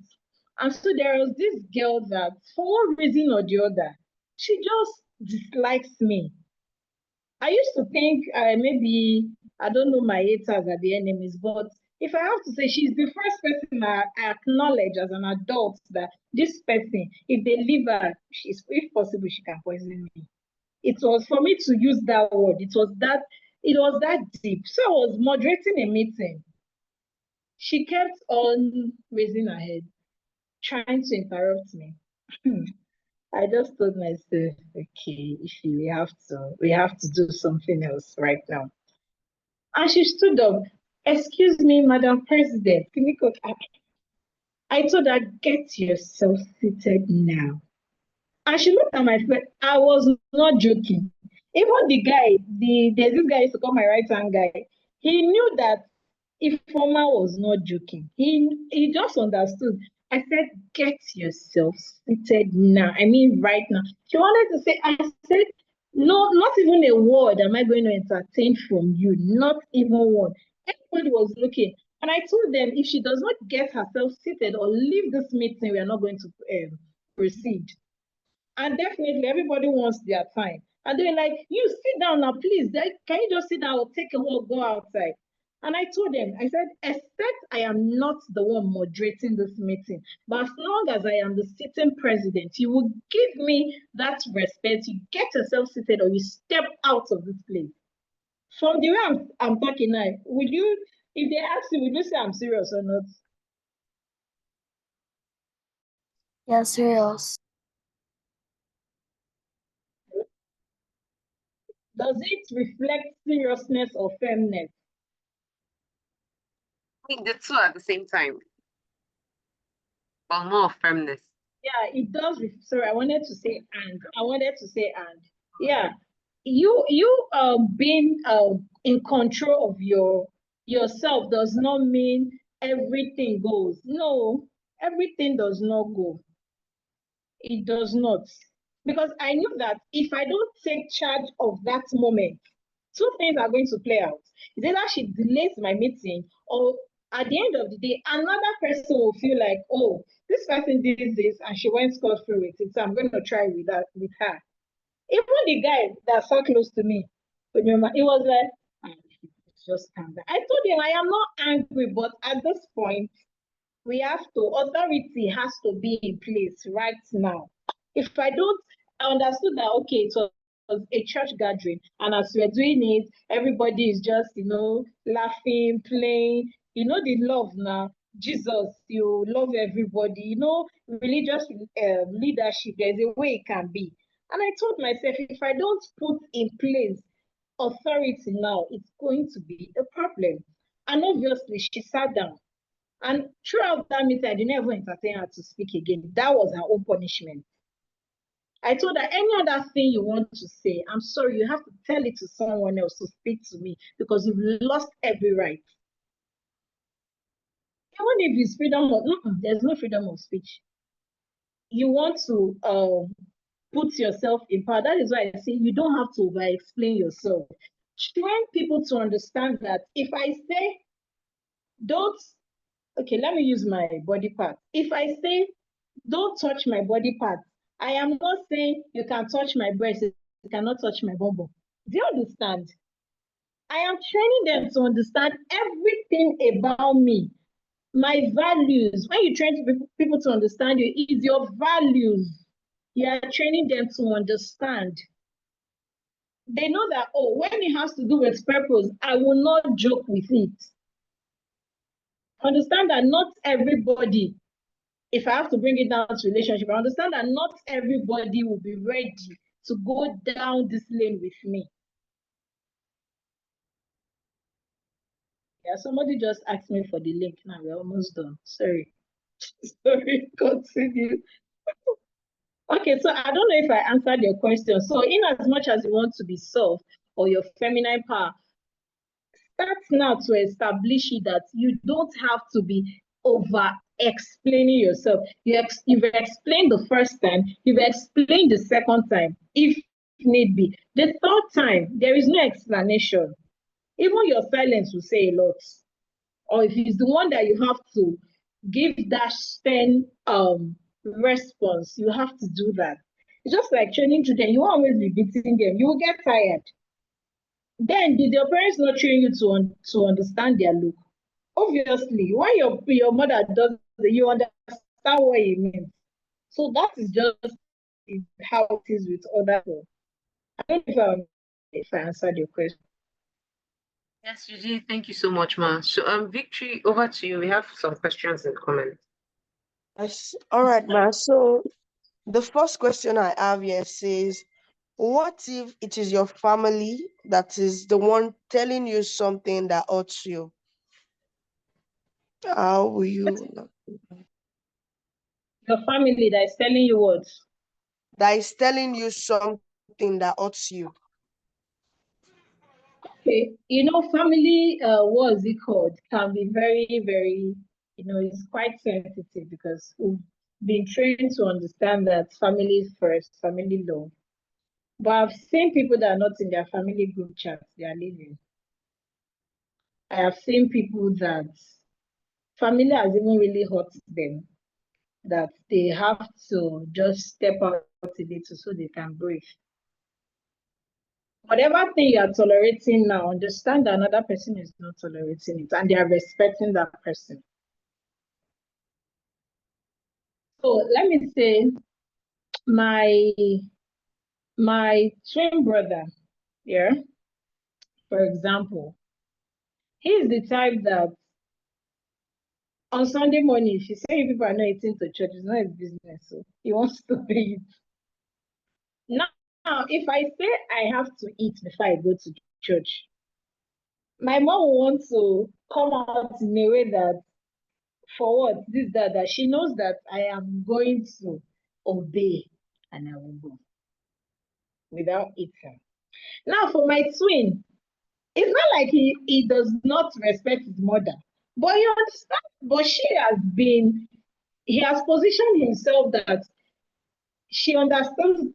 And so there was this girl that, for one reason or the other, she just dislikes me. I used to think maybe I don't know my haters are the enemies, but if I have to say, she's the first person I acknowledge as an adult that this person, if they leave her, if possible, she can poison me. It was for me to use that word. It was that deep. So I was moderating a meeting. She kept on raising her head, trying to interrupt me. I just told myself, okay, if we have to do something else right now. And she stood up. Excuse me, Madam President. I told her, get yourself seated now. And she looked at my face. I was not joking. Even there's this guy used to call my right hand guy. He knew that Ifeoma was not joking. He just understood. I said, get yourself seated now. I mean, right now. She wanted to say, I said, no, not even a word am I going to entertain from you. Not even one. Everybody was looking. And I told them, if she does not get herself seated or leave this meeting, we are not going to proceed. And definitely everybody wants their time. And they're like, you sit down now, please. Can you just sit down or take a walk, go outside? And I told them, I said, except I am not the one moderating this meeting, but as long as I am the sitting president, you will give me that respect. You get yourself seated or you step out of this place. From the way I'm talking now, if they ask you, will you say I'm serious or not? Yeah, serious. Does it reflect seriousness or firmness? I mean, the two at the same time, but more firmness. Yeah, it does. Sorry, I wanted to say and. Yeah, you being in control of yourself does not mean everything goes. No, everything does not go. It does not. Because I knew that if I don't take charge of that moment, two things are going to play out. It's either she delays my meeting, or at the end of the day, another person will feel like, oh, this person did this and she went scot free with it, so I'm going to try with her. Even the guy that sat close to me, remember, it was like, just calm down. I told him I am not angry, but at this point, authority has to be in place right now. If I don't, I understood that, okay, it was a church gathering, and as we're doing it, everybody is just, laughing, playing. The love now. Jesus, you love everybody. Religious leadership, there's a way it can be. And I told myself, if I don't put in place authority now, it's going to be a problem. And obviously, she sat down. And throughout that meeting, I didn't ever entertain her to speak again. That was her own punishment. I told her, any other thing you want to say, I'm sorry, you have to tell it to someone else to speak to me, because you've lost every right. Even if it's freedom of, there's no freedom of speech. You want to put yourself in power. That is why I say you don't have to over-explain yourself. Train people to understand that if I say, okay, let me use my body part. If I say, don't touch my body part, I am not saying you can touch my breast, you cannot touch my bum. Do you understand? I am training them to understand everything about me, my values. When you train people to understand you, it's your values. You are training them to understand. They know that, when it has to do with purpose, I will not joke with it. Understand that not everybody, if I have to bring it down to relationship, I understand that not everybody will be ready to go down this lane with me. Yeah, somebody just asked me for the link. Now we're almost done. Sorry. Sorry, continue. Okay, so I don't know if I answered your question. So in as much as you want to be soft or your feminine power, start now to establish it that you don't have to be over explaining yourself. You've explained the first time, you've explained the second time, if need be. The third time, there is no explanation. Even your silence will say a lot. Or if it's the one that you have to give that stern response, you have to do that. It's just like training children. You won't always be beating them. You will get tired. Then did your parents not train you to understand their look? Obviously, when your mother does it, you understand what it means. So that is just how it is with other people. I don't know if I answered your question. Yes, you did. Thank you so much, ma. So, Victory, over to you. We have some questions and comments. All right, ma. So the first question I have here says, what if it is your family that is the one telling you something that hurts you? How will you Your family that is telling you what? that is telling you something that hurts you? Okay, family, what is it called? Can be very, very, it's quite sensitive, because we've been trained to understand that family is first, family love. But I've seen people that are not in their family group chats, they are leaving. I have seen people that family has even really hurt them, that they have to just step out a little so they can breathe. Whatever thing you are tolerating now, understand that another person is not tolerating it, and they are respecting that person. So let me say, my twin brother, yeah, for example, he's the type that on Sunday morning, if you say people are not eating to church, it's not his business. So he wants to eat. Now, if I say I have to eat before I go to church, my mom wants to come out in a way that, for what? This, that she knows that I am going to obey, and I will go without eating. Now, for my twin, it's not like he does not respect his mother, but you understand, but he has positioned himself that she understands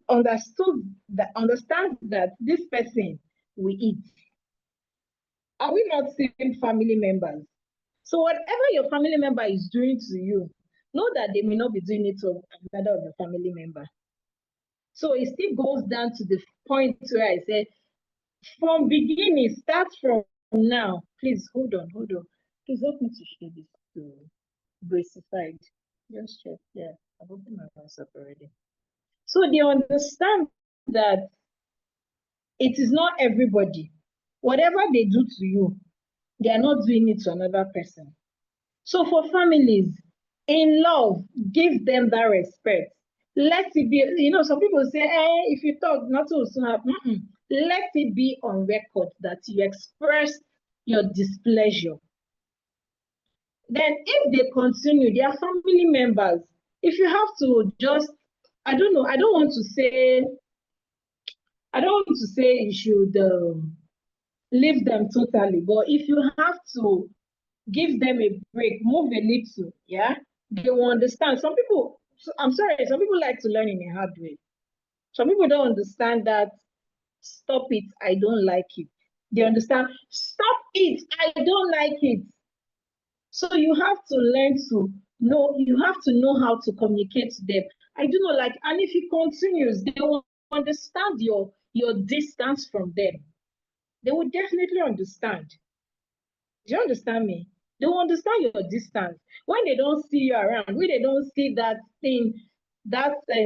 that this person will eat. Are we not seeing family members? So whatever your family member is doing to you, know that they may not be doing it to another of your family member. So it still goes down to the point where I said, from beginning, start from now. Please hold on. Please help me to share this to Bracified. Just check. Yeah, I've opened my WhatsApp already. So they understand that it is not everybody. Whatever they do to you, they are not doing it to another person. So for families, in love, give them that respect. Let it be, some people say, if you talk, nothing will soon happen. Let it be on record that you express your displeasure. Then if they continue, their family members, if you have to just, I don't know, I don't want to say you should leave them totally, but if you have to give them a break, move a little, yeah, they will understand. Some people, I'm sorry, some people like to learn in a hard way. Some people don't understand that, stop it, I don't like it. They understand, stop it, I don't like it. So you have to learn to know, you have to know how to communicate to them. I do not like, and if it continues, they will understand your distance from them. They will definitely understand. Do you understand me? They will understand your distance. When they don't see you around, when they don't see that thing,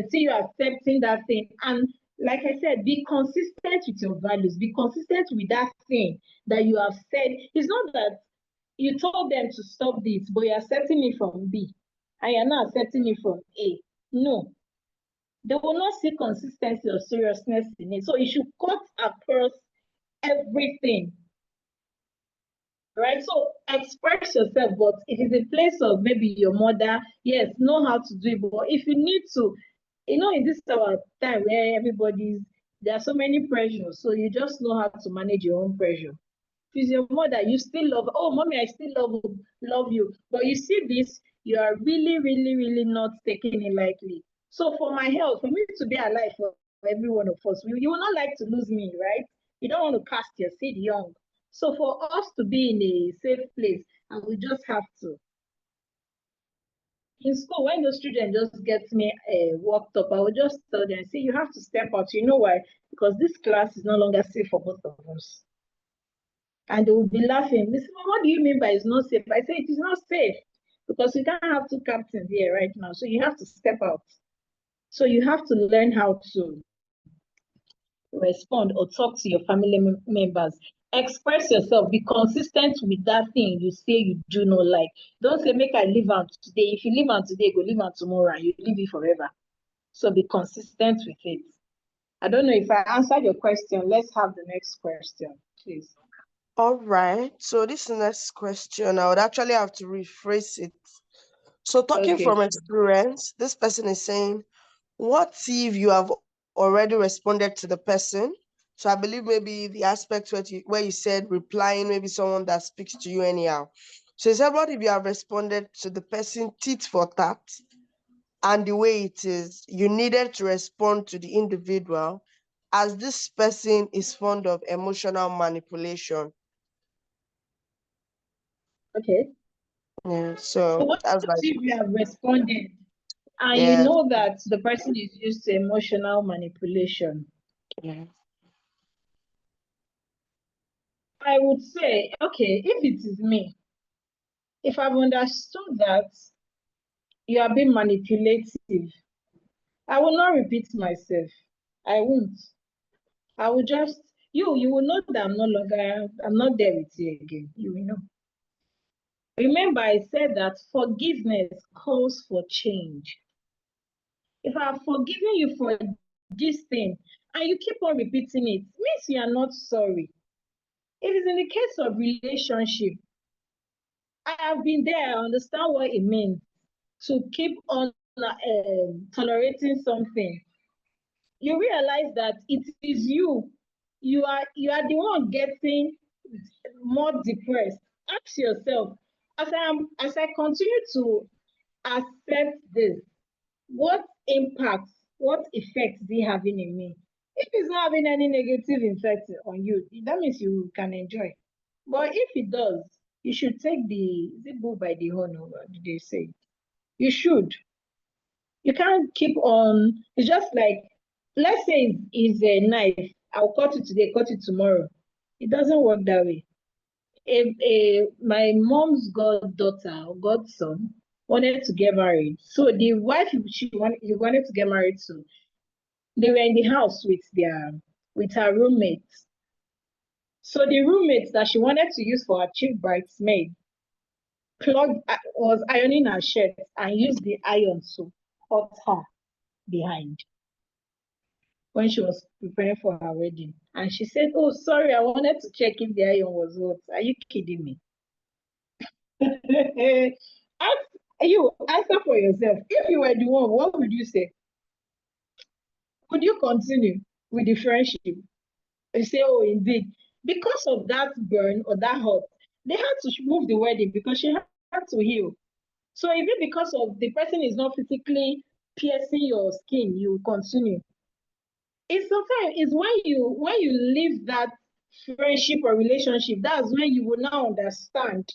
see you accepting that thing. And like I said, be consistent with your values. Be consistent with that thing that you have said. It's not that you told them to stop this, but you're accepting it from B, and you're not accepting it from A. No. They will not see consistency or seriousness in it. So you should cut across everything. Right? So express yourself, but if it's a place of maybe your mother, yes, know how to do it. But if you need to, in this our time where there are so many pressures, so you just know how to manage your own pressure. If it's your mother, you still love, oh, mommy, I still love you. But you see this, you are really, really, really not taking it lightly. So for my health, for me to be alive for every one of us, you will not like to lose me, right? You don't want to cast your seed young. So for us to be in a safe place, and we just have to. In school, when those children just get me worked up, I will just tell them, see, you have to step out. You know why? Because this class is no longer safe for both of us. And they will be laughing. Miss, what do you mean by it's not safe? I say it is not safe because we can't have two captains here right now. So you have to step out. So you have to learn how to respond or talk to your family members. Express yourself. Be consistent with that thing you say you do not like. Don't say, make I live on today. If you live on today, go live on tomorrow and you live it forever. So be consistent with it. I don't know if I answered your question. Let's have the next question, please. All right. So this next question, I would actually have to rephrase it. So talking Okay. from experience, this person is saying, what if you have already responded to the person? So I believe maybe the aspect where you said replying, maybe someone that speaks to you anyhow. So he said, what if you have responded to the person tit for tat? And the way it is, you needed to respond to the individual, as this person is fond of emotional manipulation. Okay. Yeah, So so what that's like, if you have responded and you yeah, know that the person is used to emotional manipulation? yeah. I would say, okay, if it is me, if I've understood that you are being manipulative, I will not repeat myself. I won't. I will just, you will know that I'm not there with you again. You will know. Remember, I said that forgiveness calls for change. If I have forgiven you for this thing and you keep on repeating it, means you are not sorry. It is in the case of relationship. I have been there. I understand what it means to keep on tolerating something. You realize that it is you. You are the one getting more depressed. Ask yourself, as I continue to accept this, what impact, what effect is it having in me? If it's not having any negative effect on you, that means you can enjoy. But if it does, you should take the bull by the horn, or what did they say? You should. You can't keep on. It's just like, let's say it's a knife. I'll cut it today, cut it tomorrow. It doesn't work that way. My mom's goddaughter or godson wanted to get married. So the wife he wanted to get married to, they were in the house with with her roommates. So the roommates that she wanted to use for her chief bridesmaid was ironing her shirt and used the iron to cut her behind when she was preparing for her wedding. And she said, "Oh, sorry, I wanted to check if the iron was hot." Are you kidding me? You answer for yourself. If you were the one, what would you say? Would you continue with the friendship? You say, "Oh, indeed." Because of that burn or that hurt, they had to move the wedding because she had to heal. So even because of the person is not physically piercing your skin, you continue. It's sometimes it's when you leave that friendship or relationship, that's when you will now understand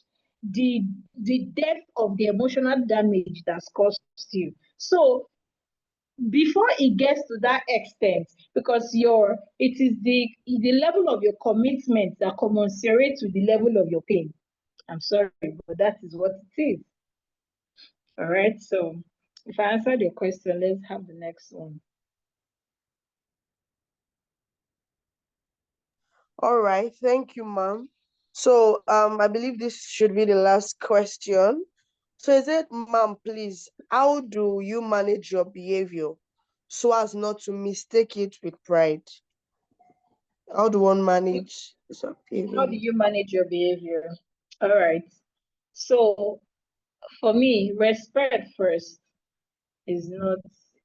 the depth of the emotional damage that's caused you. So before it gets to that extent, because it is the level of your commitment that commensurates with the level of your pain. I'm sorry, but that is what it is. All right. So if I answered your question, let's have the next one. All right, thank you, ma'am. So I believe this should be the last question. So is it, ma'am, please, how do you manage your behavior so as not to mistake it with pride? How do one manage this How behavior? do you manage your behavior? All right. So for me, respect first is not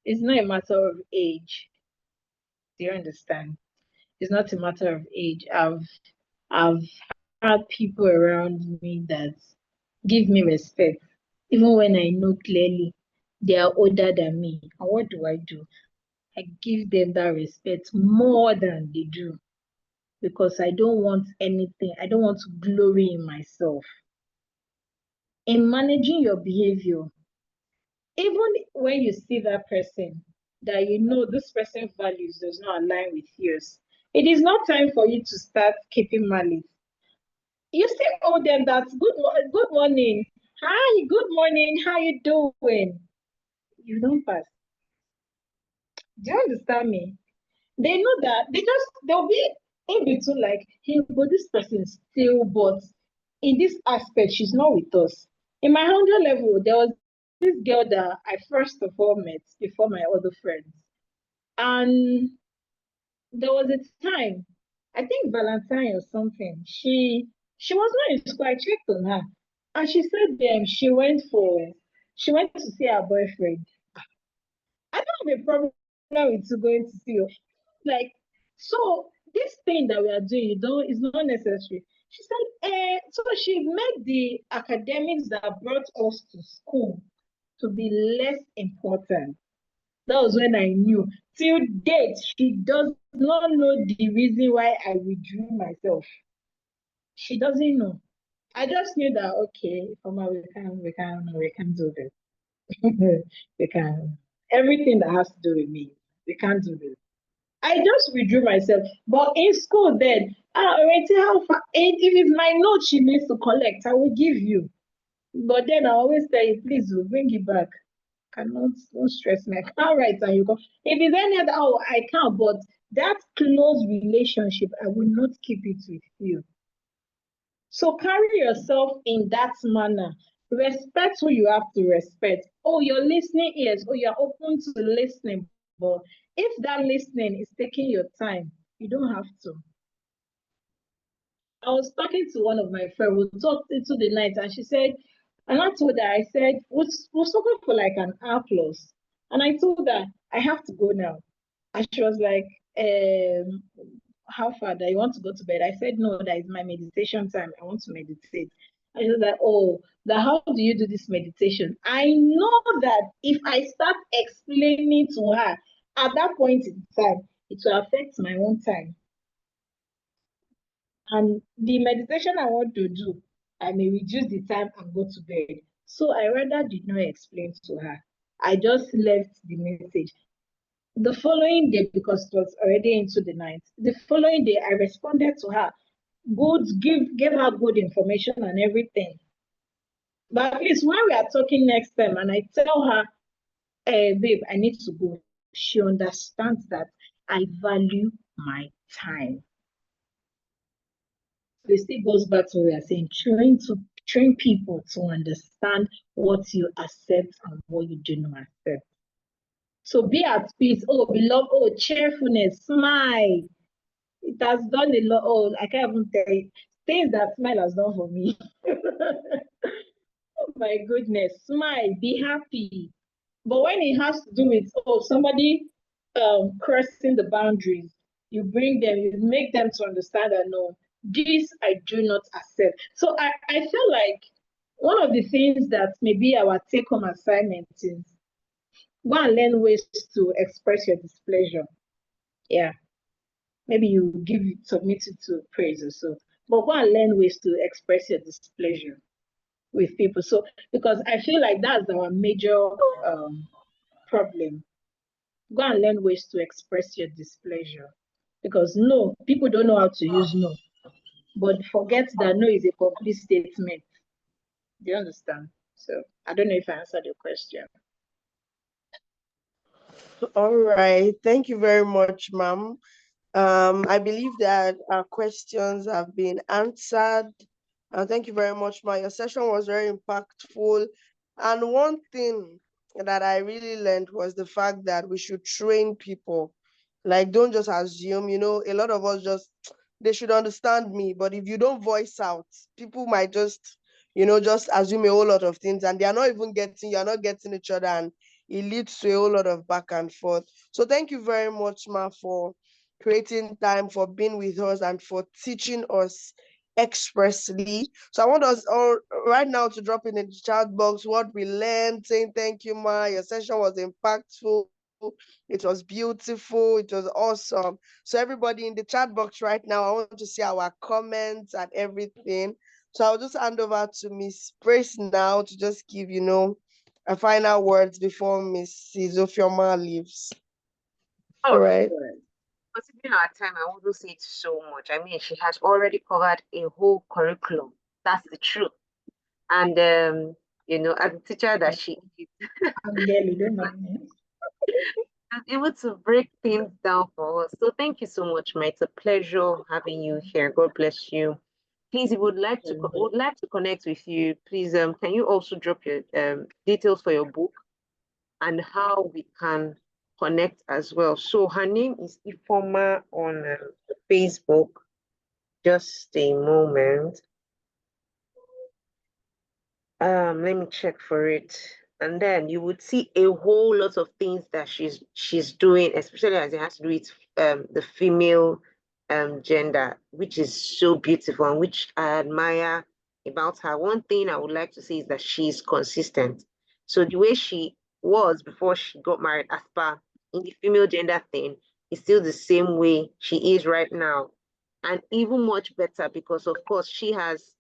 it's not a matter of age. Do you understand? It's not a matter of age. I've had people around me that give me respect, even when I know clearly they are older than me. And what do? I give them that respect more than they do because I don't want anything. I don't want to glory in myself. In managing your behavior, even when you see that person that you know this person's values does not align with yours, it is not time for you to start keeping malice. You still owe them that good morning. Hi, good morning. How you doing? You don't pass. Do you understand me? They know that they'll be in between like, hey, but this person is still, but in this aspect, she's not with us. In my 100 level, there was this girl that I first of all met before my other friends. And there was a time, I think Valentine or something, she was not in school. I checked on her. And she said she went to see her boyfriend. I don't have a problem with you going to see you. Like, so this thing that we are doing, you don't is not necessary. She said, so she made the academics that brought us to school to be less important. That was when I knew. Till date, she does not know the reason why I withdrew myself. She doesn't know. I just knew that okay, Ifeoma, we can do this. we can everything that has to do with me, we can't do this. I just withdrew myself. But in school then, already how far if it's my note she needs to collect, I will give you. But then I always tell you, please bring it back. Cannot don't stress me. I can't write and you go. If it's any other I can't, but that close relationship, I will not keep it with you. So carry yourself in that manner. Respect who you have to respect. Oh, your listening ears. Oh, you're open to listening. But if that listening is taking your time, you don't have to. I was talking to one of my friends. We talked into the night, and she said, and I told her, I said, we're talking for like an hour plus. And I told her, I have to go now. And she was like, how far that you want to go to bed? I said, no, that is my meditation time. I want to meditate. And she was like, oh, how do you do this meditation? I know that if I start explaining to her at that point in time, it will affect my own time. And the meditation I want to do, I may reduce the time and go to bed. So I rather did not explain to her. I just left the message. The following day, because it was already into the night, the following day I responded to her, gave her good information and everything. But at least when we are talking next time and I tell her, babe, I need to go, she understands that I value my time. So it still goes back to what we are saying, train people to understand what you accept and what you do not accept. So be at peace. Oh, beloved, oh, cheerfulness, smile. It has done a lot. Oh, I can't even tell you things that smile has done for me. Oh my goodness, smile, be happy. But when it has to do with somebody crossing the boundaries, you bring them, you make them to understand that no, this I do not accept. So I feel like one of the things that maybe our take-home assignment is go and learn ways to express your displeasure. Yeah. Maybe you submit it to praise or so. But go and learn ways to express your displeasure with people. So because I feel like that's our major problem. Go and learn ways to express your displeasure. Because no, people don't know how to use no. But forget that no is a complete statement. Do you understand? So I don't know if I answered your question. All right. Thank you very much, ma'am. I believe that our questions have been answered. Thank you very much, ma. Your session was very impactful. And one thing that I really learned was the fact that we should train people. Like, don't just assume, a lot of us they should understand me. But if you don't voice out, people might just assume a whole lot of things and you're not getting each other, and it leads to a whole lot of back and forth. So thank you very much, ma, for creating time, for being with us, and for teaching us expressly. So I want us all right now to drop in the chat box what we learned, saying thank you, ma. Your session was impactful. It was beautiful. It was awesome. So everybody in the chat box right now, I want to see our comments and everything. So I'll just hand over to Miss Praise now to just give, a final words before Mrs. Ifeoma leaves. All All right. right. Considering our time, I wouldn't say it so much. I mean, she has already covered a whole curriculum. That's the truth. And as a teacher that she is, Don't mind me. was able to break things down for us. So thank you so much, ma. It's a pleasure having you here. God bless you. Please, if you would like to connect with you, please can you also drop your details for your book and how we can connect as well. So her name is Ifeoma on Facebook. Just a moment. Let me check for it. And then you would see a whole lot of things that she's doing, especially as it has to do with the female gender, which is so beautiful and which I admire about her. One thing I would like to say is that she's consistent. So the way she was before she got married, as per in the female gender thing, is still the same way she is right now. And even much better because of course she has,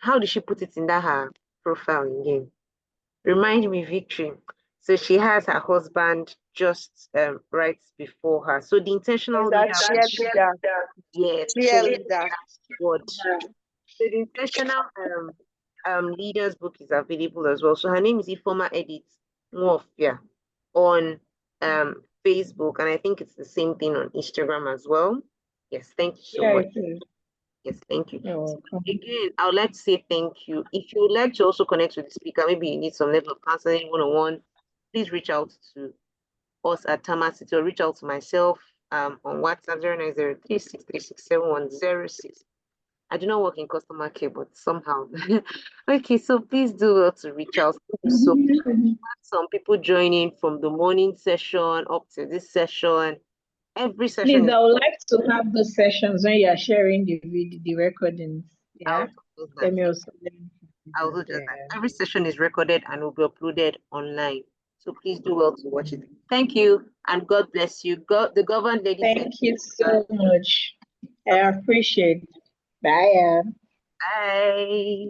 how did she put it in that her profile again? Remind me, Victory. So she has her husband just right before her. So the intentional That leader, cheerleader. yes, Cheerleader. word. So the intentional leaders book is available as well. So her name is Ifeoma Nwofia on Facebook, and I think it's the same thing on Instagram as well. Yes, thank you so Yeah, much. it is. Yes, thank you. You're welcome. Again, I would like to say thank you. If you would like to also connect with the speaker, maybe you need some level of counseling one-on-one, please reach out to us at Tamasito or reach out to myself on WhatsApp 0903636710. I do not work in customer care, but somehow. Okay, so please do well to reach out. Thank you so much. Some people joining from the morning session up to this session. Every session Please, is I would like to have those sessions when you are sharing the recordings. Yeah. out of Let that. me also I'll do just yeah. that. Every session is recorded and will be uploaded online. So please do well to watch it. Thank you and God bless you. God, the governed lady said, Thank you so much. I appreciate it. Bye. bye.